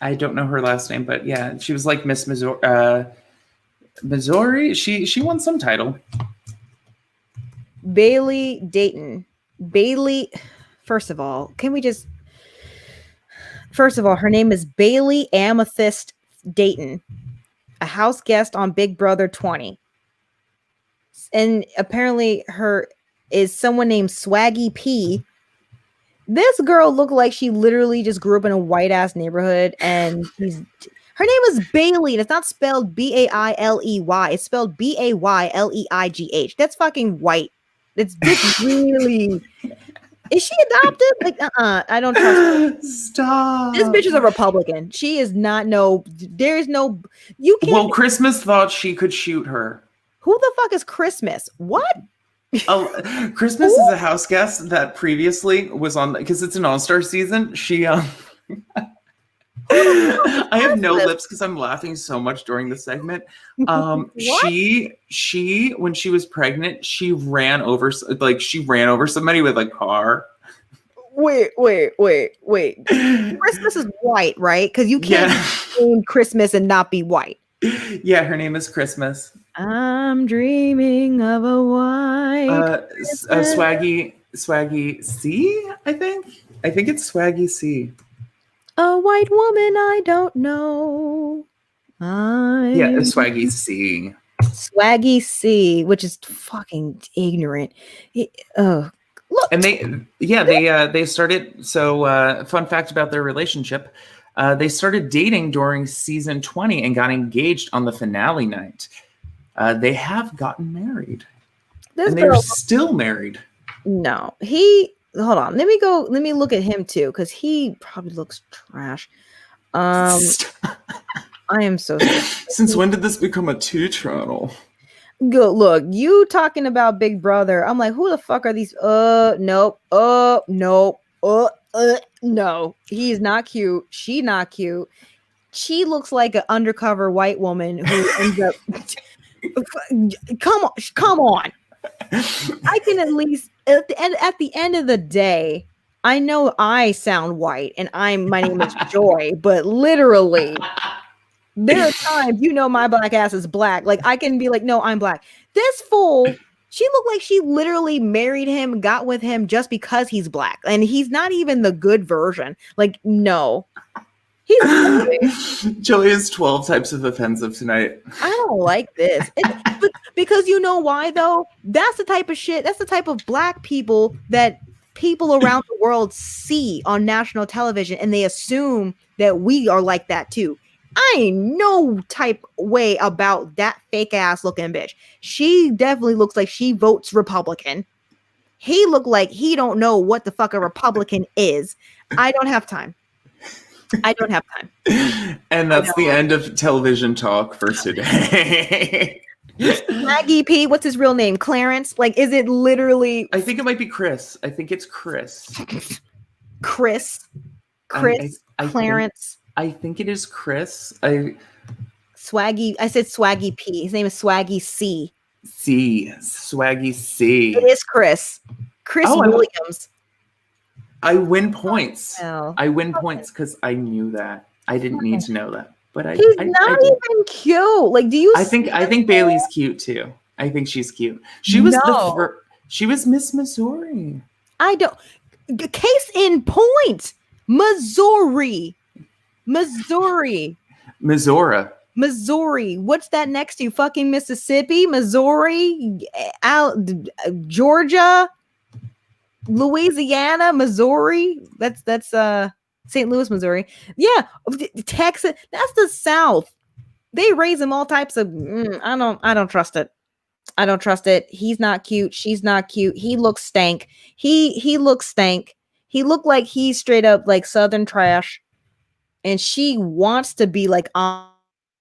I don't know her last name, but yeah, she was like Miss Missouri. She won some title. Bailey Dayton. Bailey. First of all, her name is Bailey Amethyst Dayton, a house guest on Big Brother 20. And apparently her is someone named Swaggy P. This girl looked like she literally just grew up in a white ass neighborhood, and her name is Bailey, and it's not spelled Bailey. It's spelled Bayleigh. That's fucking white. It's just really. Is she adopted? Like, I don't trust her. Stop. This bitch is a Republican. She is not. There is no. You can't. Well, Christmas thought she could shoot her. Who the fuck is Christmas? What? Oh, Christmas is a house guest that previously was on, because it's an all-star season. She I have no lips because I'm laughing so much during the segment. She when she was pregnant, she ran over somebody with a car. Wait. Christmas is white, right? Because you can't own Christmas and not be white. Yeah, her name is Christmas. I'm dreaming of a white Swaggy C, I think it's Swaggy C. A white woman I don't know. Swaggy C. Swaggy C, which is fucking ignorant. Look. And they started. So fun fact about their relationship. They started dating during season 20 and got engaged on the finale night. They have gotten married. And they're still married. No. Hold on. Let me look at him too, because he probably looks trash. I am so sorry. Since when did this become a 2-channel? Go look, you talking about Big Brother. I'm like, who the fuck are these? Nope. Nope. No, he's not cute. She not cute. she looks like an undercover white woman who ends up. Come on. I can at least at the end of the day, I know I sound white and my name is Joy, but literally there are times my black ass is black. Like I can be like, no, I'm black. This fool, she looked like she literally married him, got with him just because he's black. And he's not even the good version. Like, no. He's ugly. Joey is 12 types of offensive tonight. I don't like this. But because you know why, though? That's the type of shit. That's the type of black people that people around the world see on national television, and they assume that we are like that, too. I ain't no type way about that fake ass looking bitch. She definitely looks like she votes Republican. He looked like he don't know what the fuck a Republican is. I don't have time. And that's the end of television talk for today. Maggie P, what's his real name? Clarence? Like, is it literally? I think it might be Chris. I think it's Chris. Chris, Clarence. I think it is Chris. Swaggy. I said Swaggy P. His name is Swaggy C. Swaggy C. It is Chris. Williams. I win points. Oh. I win points because I knew that. I didn't need to know that, but he's not even cute. Like, do you? I think Bailey's cute too. I think she's cute. She was she was Miss Missouri. I don't. Case in point, Missouri. Missouri. What's that next to? Fucking Mississippi, Missouri, Georgia. Louisiana, Missouri. That's St. Louis, Missouri. Yeah, Texas. That's the South. They raise them all types of. I don't trust it. I don't trust it. He's not cute. She's not cute. He looks stank. He looks stank. He looked like he's straight up like Southern trash, and she wants to be like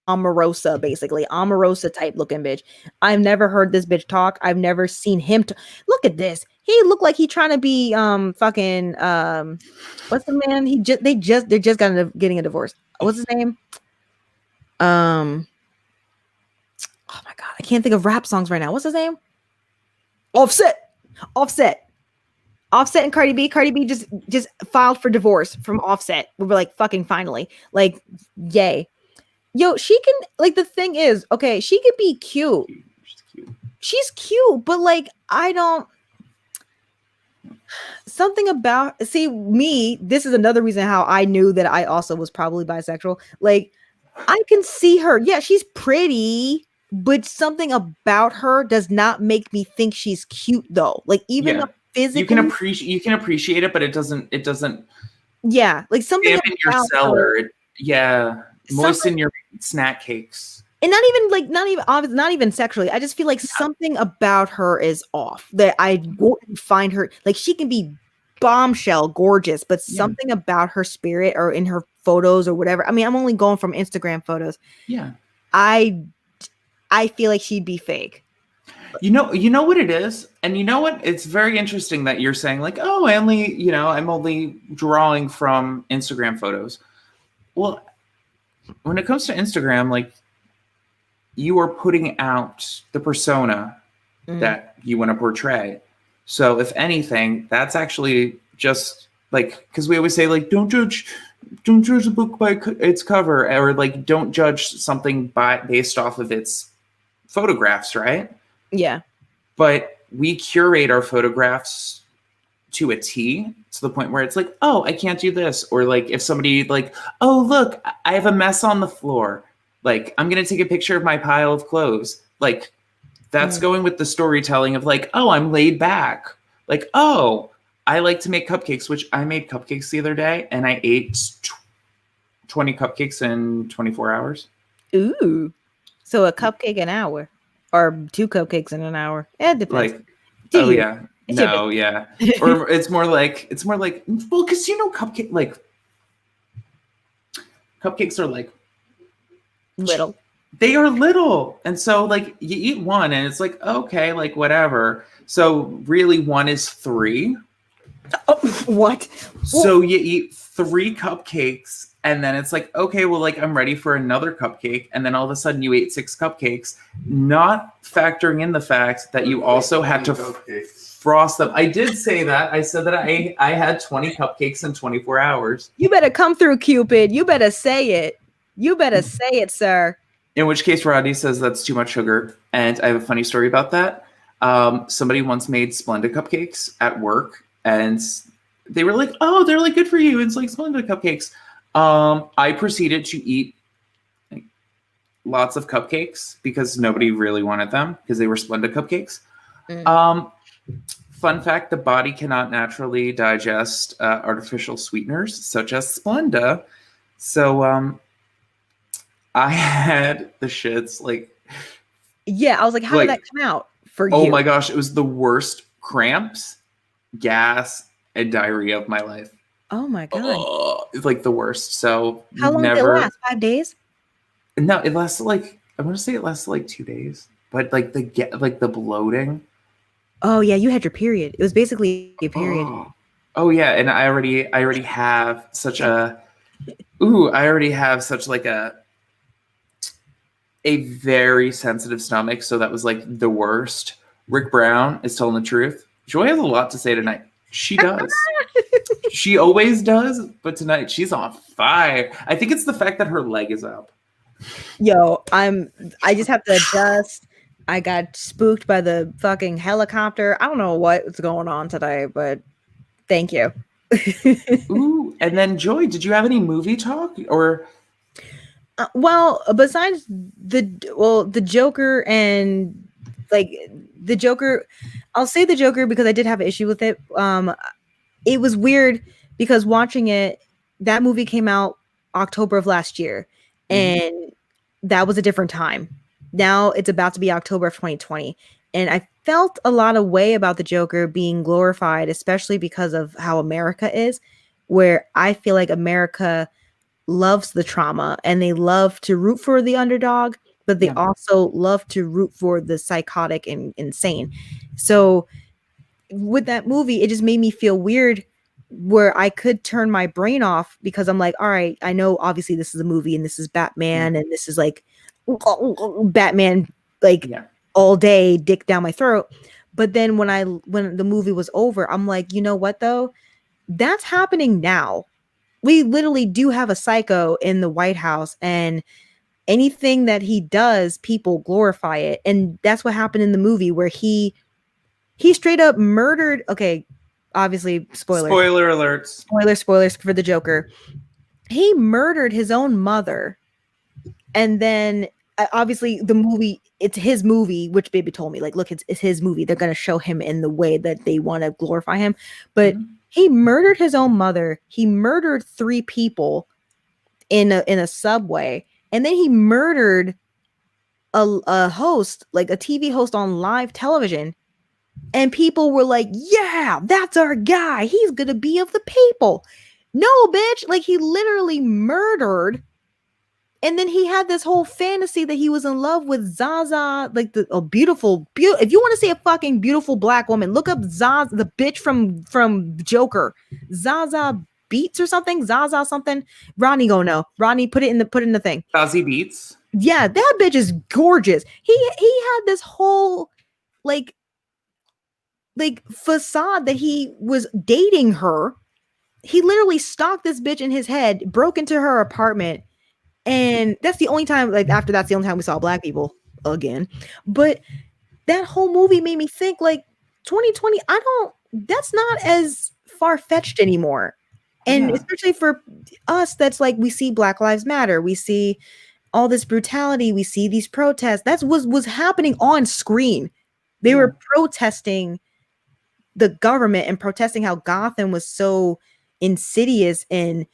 Omarosa, basically Omarosa type looking bitch. I've never heard this bitch talk. I've never seen him. Look at this. He looked like he trying to be fucking what's the man? They're just getting a divorce. What's his name? Oh my god, I can't think of rap songs right now. What's his name? Offset and Cardi B. Cardi B just filed for divorce from Offset. We were like, fucking finally. Like, yay. Yo, she can, like, the thing is, okay, she could be cute. She's cute, but like, I don't. Something about, see, me, this is another reason how I knew that I also was probably bisexual. Like, I can see her. Yeah, she's pretty, but something about her does not make me think she's cute, though. Like, even though physically, you can appreciate it, but it doesn't. Yeah, like something dampen your cellar. Moisten your snack cakes. And not even sexually. I just feel like something about her is off. That I wouldn't find her, like, she can be bombshell gorgeous, but something about her spirit or in her photos or whatever. I mean, I'm only going from Instagram photos. Yeah. I feel like she'd be fake. You know what it is? And you know what? It's very interesting that you're saying like, oh, I'm only drawing from Instagram photos. Well, when it comes to Instagram, like, you are putting out the persona that you want to portray. So if anything, that's actually just like, because we always say like, don't judge a book by its cover, or like, don't judge something based off of its photographs, right? Yeah. But we curate our photographs to a T, to the point where it's like, oh, I can't do this. Or like, if somebody like, oh, look, I have a mess on the floor. Like, I'm going to take a picture of my pile of clothes. Like, that's going with the storytelling of like, oh, I'm laid back. Like, oh, I like to make cupcakes, which I made cupcakes the other day, and I ate 20 cupcakes in 24 hours. Ooh. So a cupcake an hour or 2 cupcakes in an hour. It depends. Like, oh, yeah. No, yeah. Or it's more like, well, because cupcakes are like little. They are little. And so like you eat one and it's like, okay, like whatever. So really one is 3. Oh, what? So you eat 3 cupcakes, and then it's like, okay, well, like I'm ready for another cupcake, and then all of a sudden you ate 6 cupcakes, not factoring in the fact that you also had to frost them. I did say that. I said that I had 20 cupcakes in 24 hours. You better come through, Cupid. You better say it. You better say it, sir. In which case, Rodney says that's too much sugar, and I have a funny story about that. Somebody once made Splenda cupcakes at work, and they were like, "Oh, they're like good for you." It's like Splenda cupcakes. I proceeded to eat like, lots of cupcakes because nobody really wanted them because they were Splenda cupcakes. Fun fact: the body cannot naturally digest artificial sweeteners such as Splenda, so I had the shits. Like, yeah, I was like, how did that come out for you? Oh my gosh, it was the worst cramps, gas, and diarrhea of my life. Oh my god, it's like the worst. So how long did it last? 5 days? No, it lasted like I want to say it lasted like 2 days, but like the bloating. Oh yeah, you had your period. It was basically a period. Oh yeah, and I already have such a I already have such like a very sensitive stomach, so that was like the worst. Rick Brown is telling the truth. Joy has a lot to say tonight. She does. She always does, but tonight she's on fire. I think it's the fact that her leg is up. Yo, I just have to adjust. I got spooked by the fucking helicopter. I don't know what's going on today, but thank you. Ooh, and then Joy, did you have any movie talk or? Well, besides the Joker and like the Joker, I'll say the Joker because I did have an issue with it. It was weird because watching it, that movie came out October of last year, and that was a different time. Now it's about to be October of 2020, and I felt a lot of way about the Joker being glorified, especially because of how America is, where I feel like America loves the trauma and they love to root for the underdog, but they also love to root for the psychotic and insane. So with that movie, it just made me feel weird where I could turn my brain off because I'm like, all right, I know obviously this is a movie and this is Batman and this is like Batman like all day dick down my throat. But then when the movie was over, I'm like, you know what though? That's happening now. We literally do have a psycho in the White House, and anything that he does, people glorify it. And that's what happened in the movie where he straight up murdered. Okay, obviously, spoilers for the Joker. He murdered his own mother, and then obviously the movie, it's his movie, which baby told me, like, look, it's his movie. They're gonna show him in the way that they want to glorify him, but. He murdered his own mother. He murdered 3 people in a subway, and then he murdered a host, like a TV host on live television. And people were like, "Yeah, that's our guy. He's gonna be of the people." No, bitch! Like he literally murdered. And then he had this whole fantasy that he was in love with Zaza, like beautiful. If you want to see a fucking beautiful black woman, look up Zaza, the bitch from Joker, Zaza Beats or something, Zaza something. Ronnie gonna know. Ronnie, put it in the thing. Zazie Beats. Yeah, that bitch is gorgeous. He had this whole like facade that he was dating her. He literally stalked this bitch in his head, broke into her apartment. And that's the only time, like after that's the only time we saw black people again. But that whole movie made me think like 2020, that's not as far-fetched anymore. And especially for us, that's like, we see Black Lives Matter. We see all this brutality. We see these protests. That's what was happening on screen. They were protesting the government and protesting how Gotham was so insidious and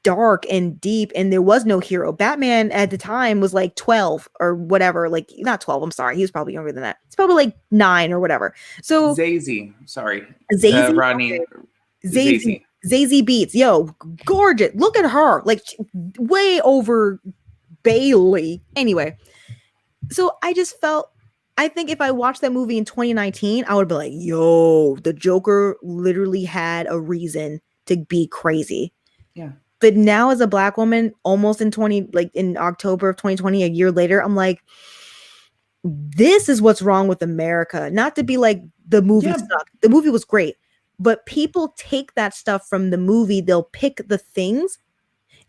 dark and deep, and there was no hero. Batman at the time was like 12 or whatever, like not 12, I'm sorry, he was probably younger than that. It's probably like 9 or whatever. So Zazie, sorry, Rodney, Zazie Beats, yo, gorgeous. Look at her, like way over Bailey. Anyway, so I just felt, I think if I watched that movie in 2019, I would be like, yo, the Joker literally had a reason to be crazy. Yeah. But now as a Black woman, almost in 20, like in October of 2020, a year later, I'm like, this is what's wrong with America. Not to be like the movie Yeah. sucked. The movie was great. But people take that stuff from the movie, they'll pick the things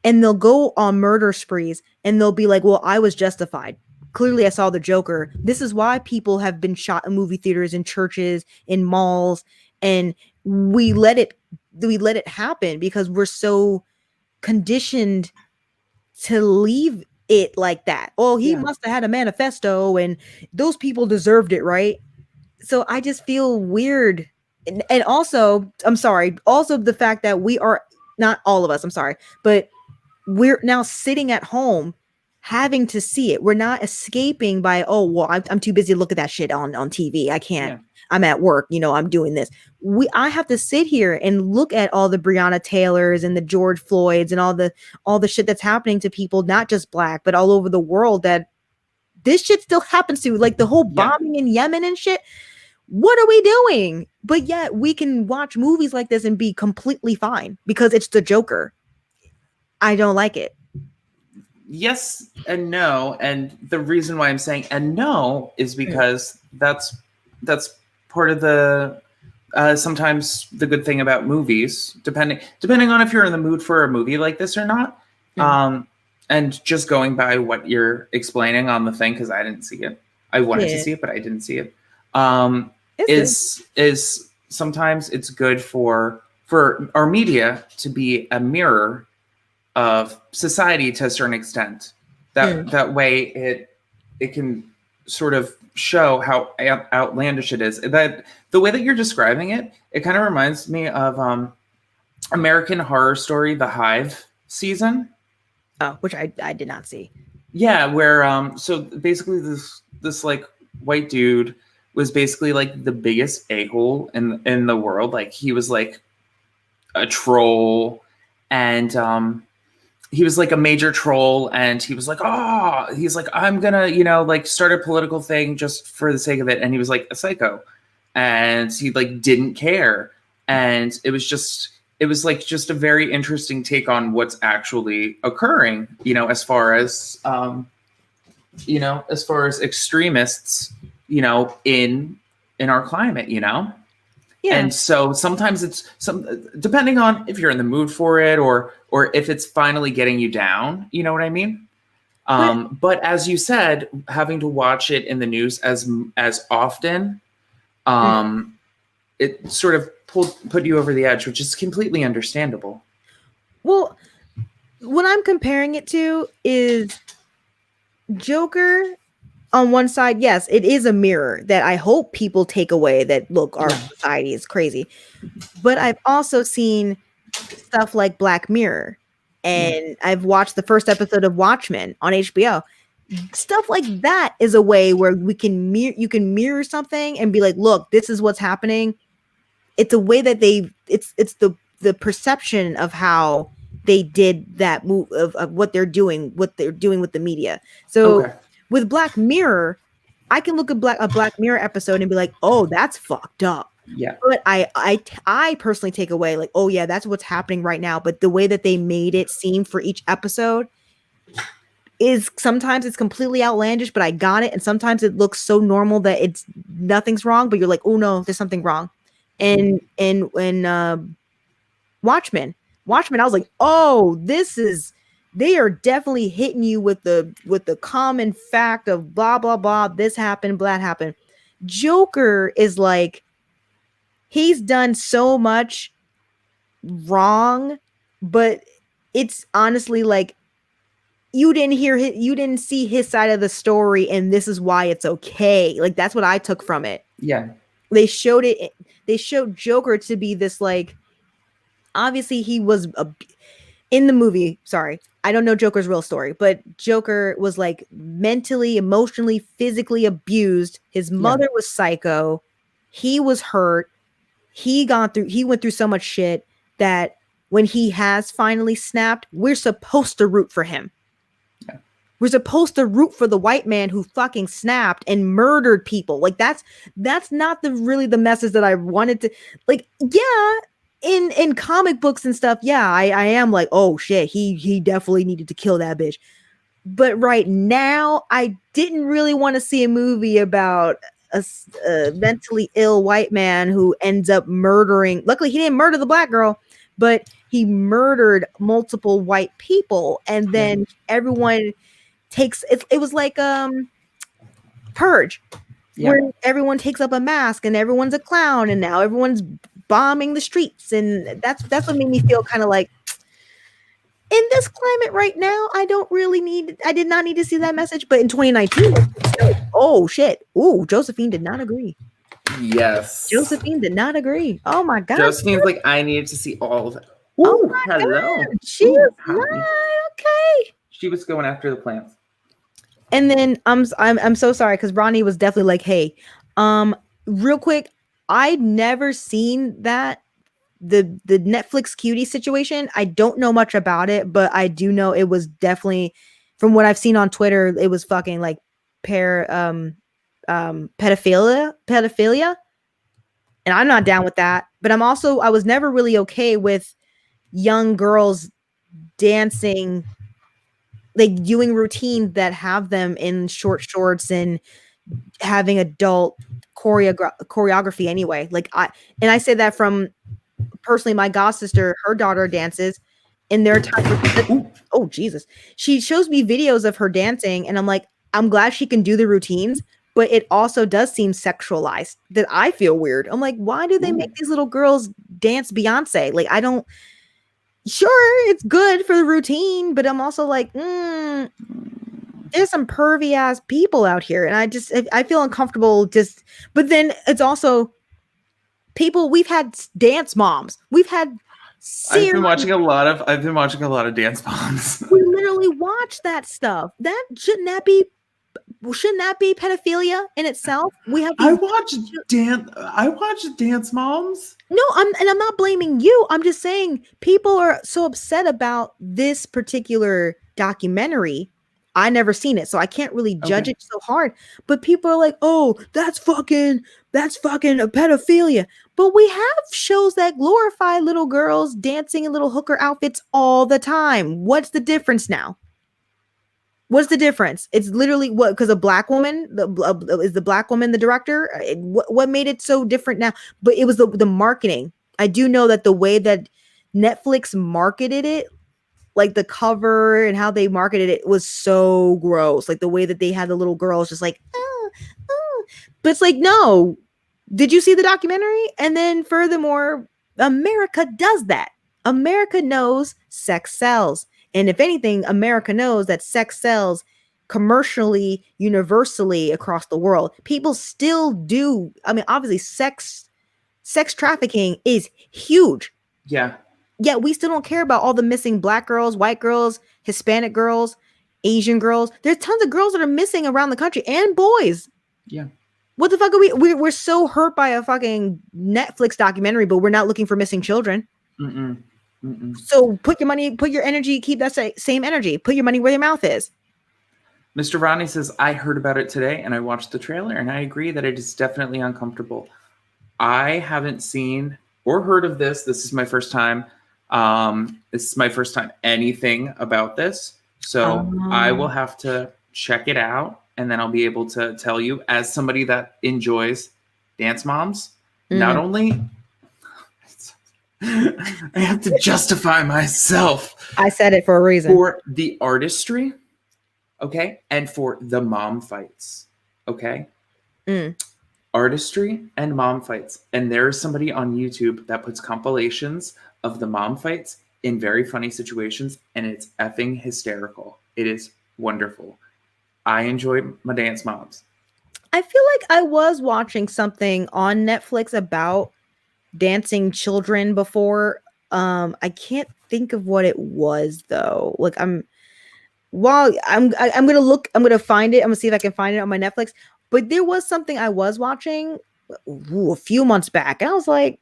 and they'll go on murder sprees and they'll be like, well, I was justified. Clearly, I saw the Joker. This is why people have been shot in movie theaters, in churches, in malls, and we let it happen because we're so conditioned to leave it like that. Oh, he Yeah. must have had a manifesto and those people deserved it, right? So I just feel weird. And also, I'm sorry, also the fact that we are not all of us, I'm sorry, but we're now sitting at home having to see it. We're not escaping by, oh, well, I'm too busy to look at that shit on TV. I can't. Yeah. I'm at work, I'm doing this. I have to sit here and look at all the Breonna Taylors and the George Floyds and all the shit that's happening to people, not just Black, but all over the world, that this shit still happens to, like the whole bombing in Yemen and shit. What are we doing? But yet we can watch movies like this and be completely fine because it's the Joker. I don't like it. Yes and no, and the reason why I'm saying and no is because that's part of the sometimes the good thing about movies, depending on if you're in the mood for a movie like this or not. And just going by what you're explaining on the thing, because I didn't see it. I wanted to see it, but I didn't see it. Is sometimes it's good for our media to be a mirror of society to a certain extent. That way it can sort of show how outlandish it is. That the way that you're describing it, it kind of reminds me of American Horror Story, The Hive season. Oh, which I did not see. Yeah, where so basically this like white dude was basically like the biggest a-hole in the world. Like he was like a troll, and he was like a major troll, and he was like, I'm gonna, like start a political thing just for the sake of it. And he was like a psycho, and he like didn't care. And it was like just a very interesting take on what's actually occurring, as far as extremists, in our climate, Yeah. And so sometimes it's depending on if you're in the mood for it or if it's finally getting you down, you know what I mean? But as you said, having to watch it in the news as often, it sort of put you over the edge, which is completely understandable. Well, what I'm comparing it to is Joker. On one side, yes, it is a mirror that I hope people take away that, look, our society is crazy. But I've also seen stuff like Black Mirror, and I've watched the first episode of Watchmen on HBO. Stuff like that is a way where you can mirror something and be like, look, this is what's happening. It's a way that it's the perception of how they did that move of what they're doing with the media. So with Black Mirror, I can look at a Black Mirror episode and be like, oh, that's fucked up. Yeah. But I personally take away like, oh yeah, that's what's happening right now. But the way that they made it seem for each episode is sometimes it's completely outlandish, but I got it. And sometimes it looks so normal that it's nothing's wrong, but you're like, oh no, there's something wrong. And when Watchmen, I was like, oh, they are definitely hitting you with the common fact of blah, blah, blah. This happened, blah happened. Joker is like, he's done so much wrong, but it's honestly like, you didn't see his side of the story, and this is why it's okay. Like, that's what I took from it. Yeah. They showed Joker to be this, like, obviously he was in the movie. Sorry, I don't know Joker's real story, but Joker was like mentally, emotionally, physically abused. His mother was psycho. He was hurt. He went through so much shit that when he has finally snapped, we're supposed to root for him. Yeah. We're supposed to root for the white man who fucking snapped and murdered people. Like that's not really the message that I wanted to, like, yeah, in comic books and stuff, yeah, I am like, oh shit, he definitely needed to kill that bitch. But right now, I didn't really want to see a movie about a mentally ill white man who ends up murdering. Luckily, he didn't murder the black girl, but he murdered multiple white people, and then everyone takes it. It was like Purge, where everyone takes up a mask and everyone's a clown, and now everyone's bombing the streets, and that's what made me feel kind of like, in this climate right now, I did not need to see that message. But in 2019, oh shit. Ooh, Josephine did not agree. Yes. Josephine did not agree. Oh my God. Josephine's like, I needed to see all of it. Ooh, oh my hello. God. She was not okay. She was going after the plants. And then I'm so sorry, because Ronnie was definitely like, hey, real quick, I'd never seen that. The Netflix cutie situation, I don't know much about it, but I do know it was definitely, from what I've seen on Twitter, it was fucking like pedophilia, and I'm not down with that. But I was never really okay with young girls dancing, like doing routines that have them in short shorts and having adult choreography anyway. Like I say that from personally, my god sister, her daughter dances in their time. Oh Jesus. She shows me videos of her dancing, and I'm like, I'm glad she can do the routines, but it also does seem sexualized, that I feel weird. I'm like, why do they make these little girls dance Beyonce? Like, sure, it's good for the routine, but I'm also like, there's some pervy ass people out here, and I feel uncomfortable but then it's also people, we've had dance moms. We've had I've been watching a lot of dance moms. We literally watch that stuff. Shouldn't that be pedophilia in itself? I watch dance moms. No, I'm not blaming you. I'm just saying people are so upset about this particular documentary. I never seen it, so I can't really judge it so hard. But people are like, "Oh, that's fucking a pedophilia." But we have shows that glorify little girls dancing in little hooker outfits all the time. What's the difference now? What's the difference? It's literally what, because a black woman is the black woman the director? What made it so different now? But it was the marketing. I do know that the way that Netflix marketed it, like the cover and how they marketed it, was so gross. Like the way that they had the little girls just like, but it's like, no. Did you see the documentary? And then furthermore, America does that. America knows sex sells. And if anything, America knows that sex sells commercially, universally across the world. People still do. I mean, obviously, sex trafficking is huge. Yeah. Yet we still don't care about all the missing black girls, white girls, Hispanic girls, Asian girls. There's tons of girls that are missing around the country, and boys. Yeah. What the fuck are we're so hurt by a fucking Netflix documentary, but we're not looking for missing children. So put your energy, keep that same energy. Put your money where your mouth is. Mr. Ronnie says, I heard about it today and I watched the trailer, and I agree that it is definitely uncomfortable. I haven't seen or heard of this. This is my first time. This is my first time anything about this. So I will have to check it out, and then I'll be able to tell you, as somebody that enjoys dance moms, not only I have to justify myself. I said it for a reason. For the artistry, okay, and for the mom fights, okay? Artistry and mom fights. And there is somebody on YouTube that puts compilations of the mom fights in very funny situations, and it's effing hysterical. It is wonderful. I enjoy my dance moms. I feel like I was watching something on Netflix about dancing children before. I can't think of what it was though. Like I'm gonna find it. I'm gonna see if I can find it on my Netflix. But there was something I was watching a few months back, and I was like,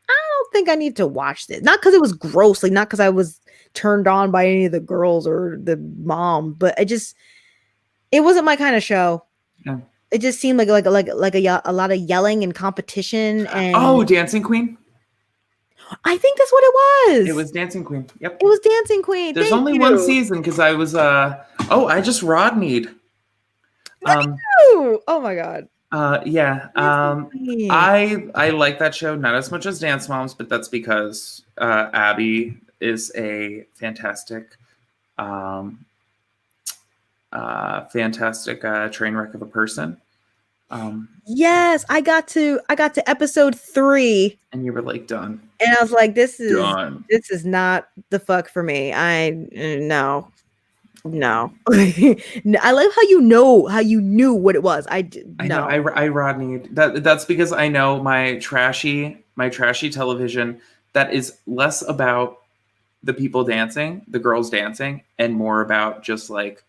I don't think I need to watch this. Not because it was gross, like not because I was turned on by any of the girls or the mom, but it wasn't my kind of show. No. It just seemed like a lot of yelling and competition. And Dancing Queen. I think that's what it was. It was Dancing Queen. Yep. It was Dancing Queen. There's Thank only you. one season because I was I just Rodneyed. Ooh, oh my god. Yeah. Dancing Queen. I like that show not as much as Dance Moms, but that's because Abby is a fantastic train wreck of a person. Yes, I got to episode 3 and you were like done. and I was like, this is Done. not the fuck for me. No. I love how you knew what it was. I know I Rodneyed. That's because I know my trashy television that is less about the people dancing, the girls dancing, and more about just like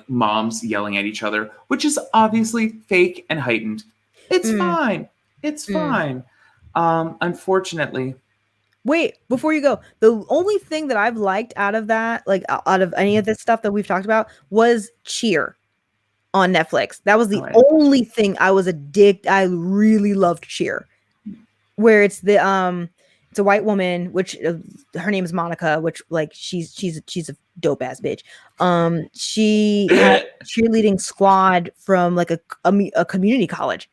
moms yelling at each other, which is obviously fake and heightened. It's fine. It's fine. Unfortunately. Wait, before you go, the only thing that I've liked out of that, like out of any of this stuff that we've talked about, was Cheer on Netflix. That was the only thing I was addicted. I really loved Cheer, where it's a white woman, which her name is Monica, which like she's a dope ass bitch. She had a cheerleading squad from like a community college.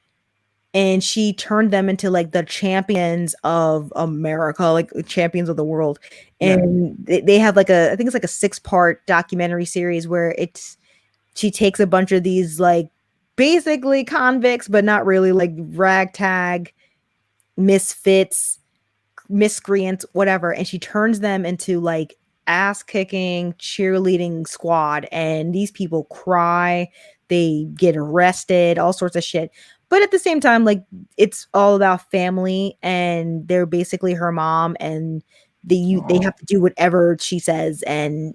And she turned them into like the champions of America, like champions of the world. And they have like I think it's like a 6-part documentary series where she takes a bunch of these like basically convicts, but not really, like ragtag misfits, miscreants, whatever. And she turns them into like ass kicking cheerleading squad. And these people cry, they get arrested, all sorts of shit. But at the same time, like it's all about family, and they're basically her mom, and they have to do whatever she says, and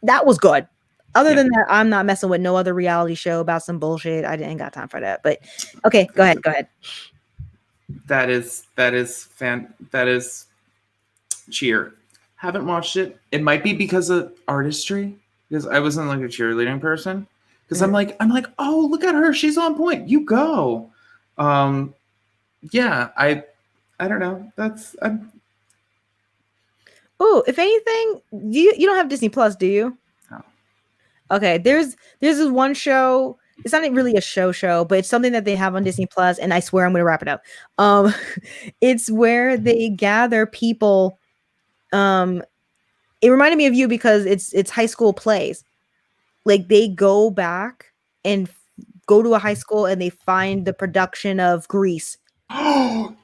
that was good. Other than that, I'm not messing with no other reality show about some bullshit. I didn't got time for that. But okay, go ahead. That is Cheer. Haven't watched it. It might be because of artistry, because I wasn't like a cheerleading person. Because I'm like, oh, look at her, she's on point. You go. Yeah, I don't know. Oh, if anything, you don't have Disney Plus, do you? No. Okay, there's this one show. It's not really a show, but it's something that they have on Disney Plus, and I swear I'm gonna wrap it up. It's where they gather people. It reminded me of you because it's high school plays. Like they go back and go to a high school and they find the production of Grease. 19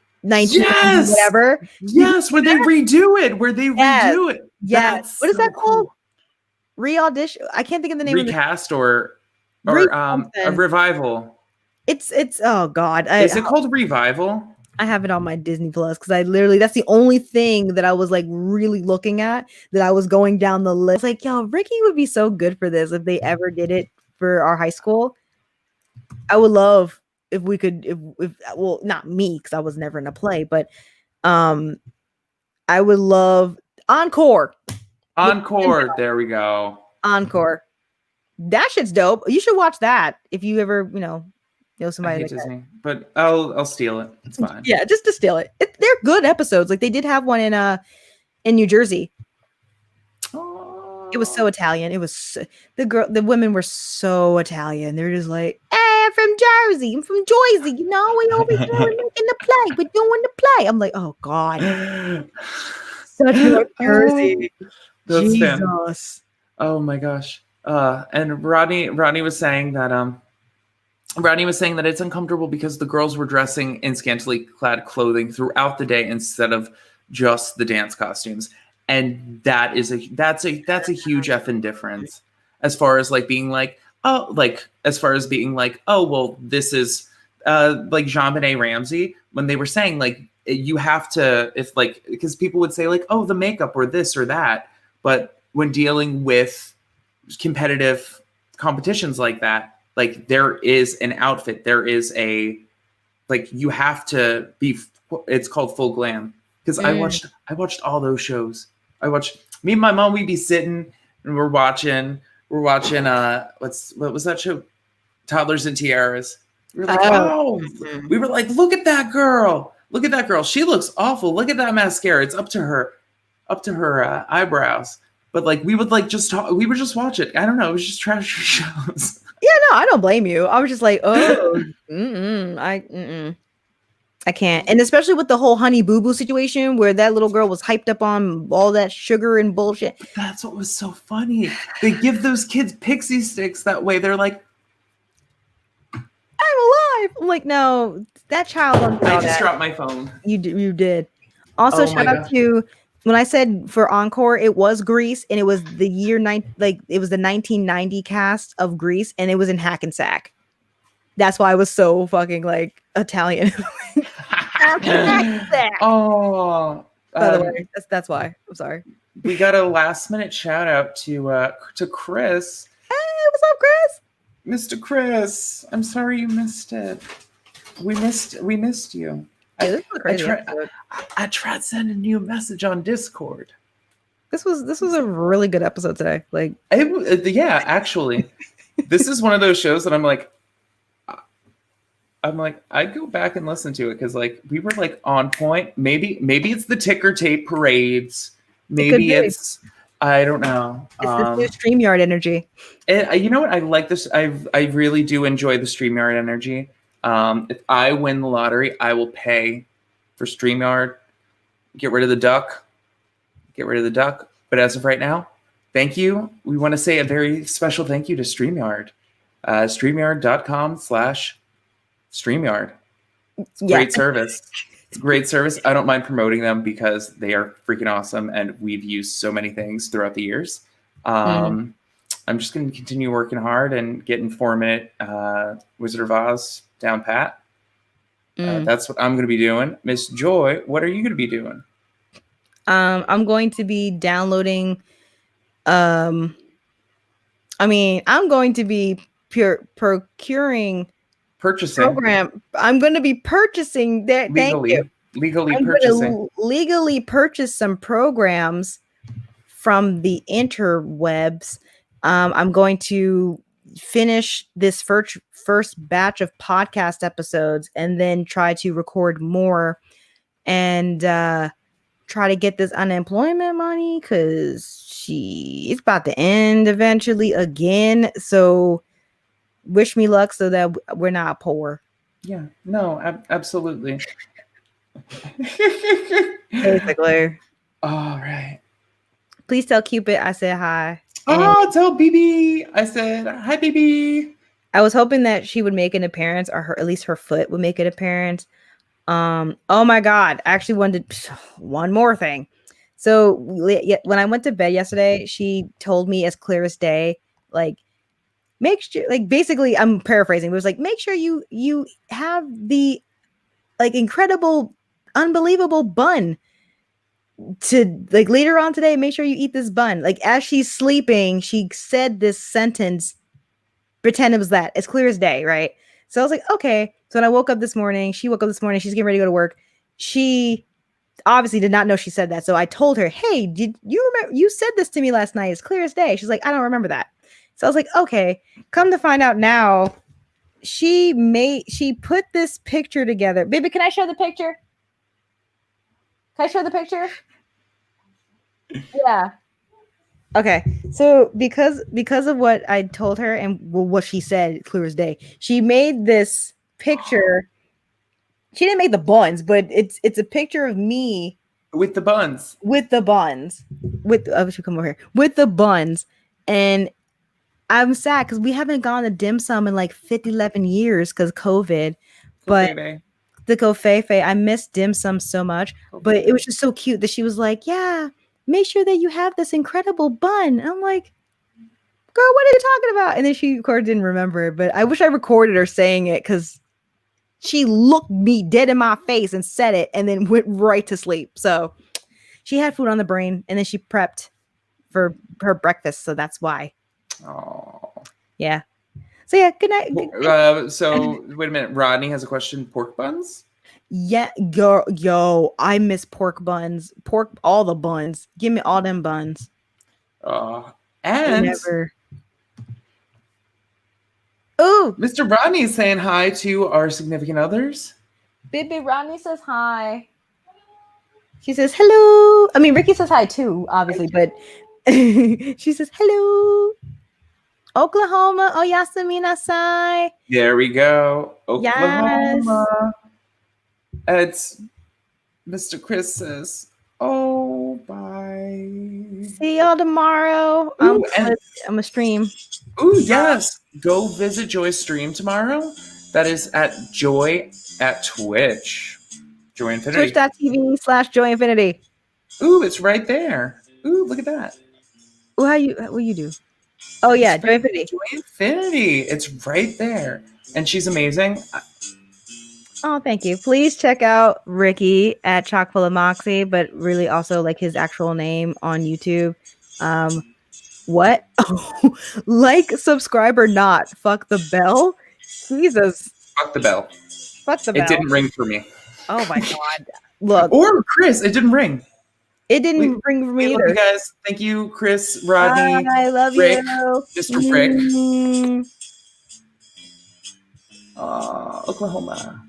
yes! whatever. Yes, where they redo it. Yes. What is that called? Re-audition. I can't think of the name. Recast or a revival. It's oh god. Is it called Revival? I have it on my Disney Plus because that's the only thing that I was like really looking at, that I was going down the list. Like, yo, Ricky would be so good for this if they ever did it for our high school. I would love if we could, if well, not me, because I was never in a play, but I would love Encore. There we go. Encore. That shit's dope. You should watch that if you ever, know somebody like Disney, that. but I'll steal it. It's fine. Yeah, just to steal it. They're good episodes. Like they did have one in New Jersey. It was so Italian. It was the women were so Italian. They're just like, hey, I'm from Jersey. I'm from Jersey. We over here making the play. We're doing the play. I'm like, oh god, such North Jersey. That's Jesus. Oh my gosh. And Rodney was saying that it's uncomfortable because the girls were dressing in scantily clad clothing throughout the day instead of just the dance costumes. And that's a huge effing difference as far as like being like, oh, like as far as being like, oh, well, this is like JonBenet Ramsey, when they were saying like you have to, if like, because people would say like, oh, the makeup or this or that. But when dealing with competitive competitions like that, like there is an outfit, there is a, like you have to be, it's called full glam. Because I watched all those shows. Me and my mom, we'd be sitting and we're watching what was that show? Toddlers and Tiaras. We were like, we were like, look at that girl. look at that girl. She looks awful. Look at that mascara. It's up to her eyebrows. But like we would like just talk. We would just watch it. I don't know. It was just trash shows. Yeah, no, I don't blame you. I was just like, oh, I can't. And especially with the whole Honey Boo Boo situation where that little girl was hyped up on all that sugar and bullshit. That's what was so funny. They give those kids pixie sticks that way. They're like, I'm alive. I'm like, no, that child. I just dropped my phone. You did. Also, Oh shout my out God. to when I said for Encore, it was Grease, and it was the year it was the 1990 cast of Grease, and it was in Hackensack. That's why I was so fucking like Italian. Oh, By the way, that's why. I'm sorry. We got a last minute shout out to Chris. Hey, what's up, Chris? Mr. Chris, I'm sorry you missed it. We missed you. Yeah, this was a crazy episode. I tried sending you a message on Discord. This was a really good episode today. Like, yeah, actually, this is one of those shows that I'm like, I'd go back and listen to it because like we were like on point. Maybe it's the ticker tape parades. Maybe it's I don't know. It's this new StreamYard energy. You know what? I like this. I really do enjoy the StreamYard energy. If I win the lottery, I will pay for StreamYard. Get rid of the duck. But as of right now, thank you. We want to say a very special thank you to StreamYard. StreamYard.com/StreamYard. It's great service. It's great service. I don't mind promoting them because they are freaking awesome, and we've used so many things throughout the years. I'm just going to continue working hard and getting 4-minute Wizard of Oz down pat. That's what I'm going to be doing. Miss Joy, what are you going to be doing? I'm going to be downloading. I'm going to be purchasing program. I'm going to be purchasing that. Legally purchase some programs from the interwebs. I'm going to finish this first batch of podcast episodes and then try to record more and try to get this unemployment money because it's about to end eventually again. So wish me luck so that we're not poor. Yeah, no, absolutely. Basically. All right. Please tell Cupid I said hi. Tell BB I said hi, BB. I was hoping that she would make an appearance, or at least her foot would make an appearance. Oh my God. I actually wanted one more thing. So when I went to bed yesterday, she told me as clear as day, like, make sure, like, basically, I'm paraphrasing, but it was like, make sure you have the like incredible, unbelievable bun to like later on today. Make sure you eat this bun. Like as she's sleeping, she said this sentence. Pretend it was that. It's clear as day, right? So I was like, okay. So when I woke up this morning, she woke up this morning. She's getting ready to go to work. She obviously did not know she said that. So I told her, hey, did you remember? You said this to me last night. It's clear as day. She's like, I don't remember that. So I was like, okay. Come to find out now, she put this picture together. Baby, can I show the picture? Can I show the picture? Yeah. Okay. So because of what I told her and what she said, clear as day, she made this picture. She didn't make the buns, but it's a picture of me with the buns. With the buns. Come over here. With the buns. And I'm sad because we haven't gone to dim sum in like 11 years because COVID. But the Kofefe, I miss dim sum so much. But it was just so cute that she was like, yeah, make sure that you have this incredible bun. And I'm like, girl, what are you talking about? And then she, of course, didn't remember it. But I wish I recorded her saying it because she looked me dead in my face and said it and then went right to sleep. So she had food on the brain and then she prepped for her breakfast. So that's why. Oh. Yeah. So yeah, good night. So wait a minute. Rodney has a question. Pork buns? Yeah, yo, I miss pork buns. All the buns. Give me all them buns. And Ooh, Mr. Rodney is saying hi to our significant others. Baby Rodney says hi. She says hello. I mean, Ricky says hi too, obviously, but she says hello. Oklahoma. Oh, Yasamina Sai. There we go. Yes. Oklahoma. It's Mr. Chris says, oh, bye. See y'all tomorrow. Ooh, and I'm a stream. ooh, yes. Go visit Joy's stream tomorrow. That is at Joy at Twitch. Joy Infinity. Twitch.tv/Joy Infinity. Ooh, it's right there. Ooh, look at that. Ooh, what you do? Oh yeah, Joy Infinity. Joy Infinity. It's right there. And she's amazing. Oh, thank you. Please check out Ricky at Chock full of Moxie, but really also like his actual name on YouTube. What? Like, subscribe or not? Fuck the bell. Jesus. Fuck the bell. Fuck the bell. It didn't ring for me. Oh my god. Look. Or Chris, it didn't ring. It didn't ring for me either. You guys. Thank you, Chris, Rodney. I love Rick, you. Mr. Frick. Oklahoma.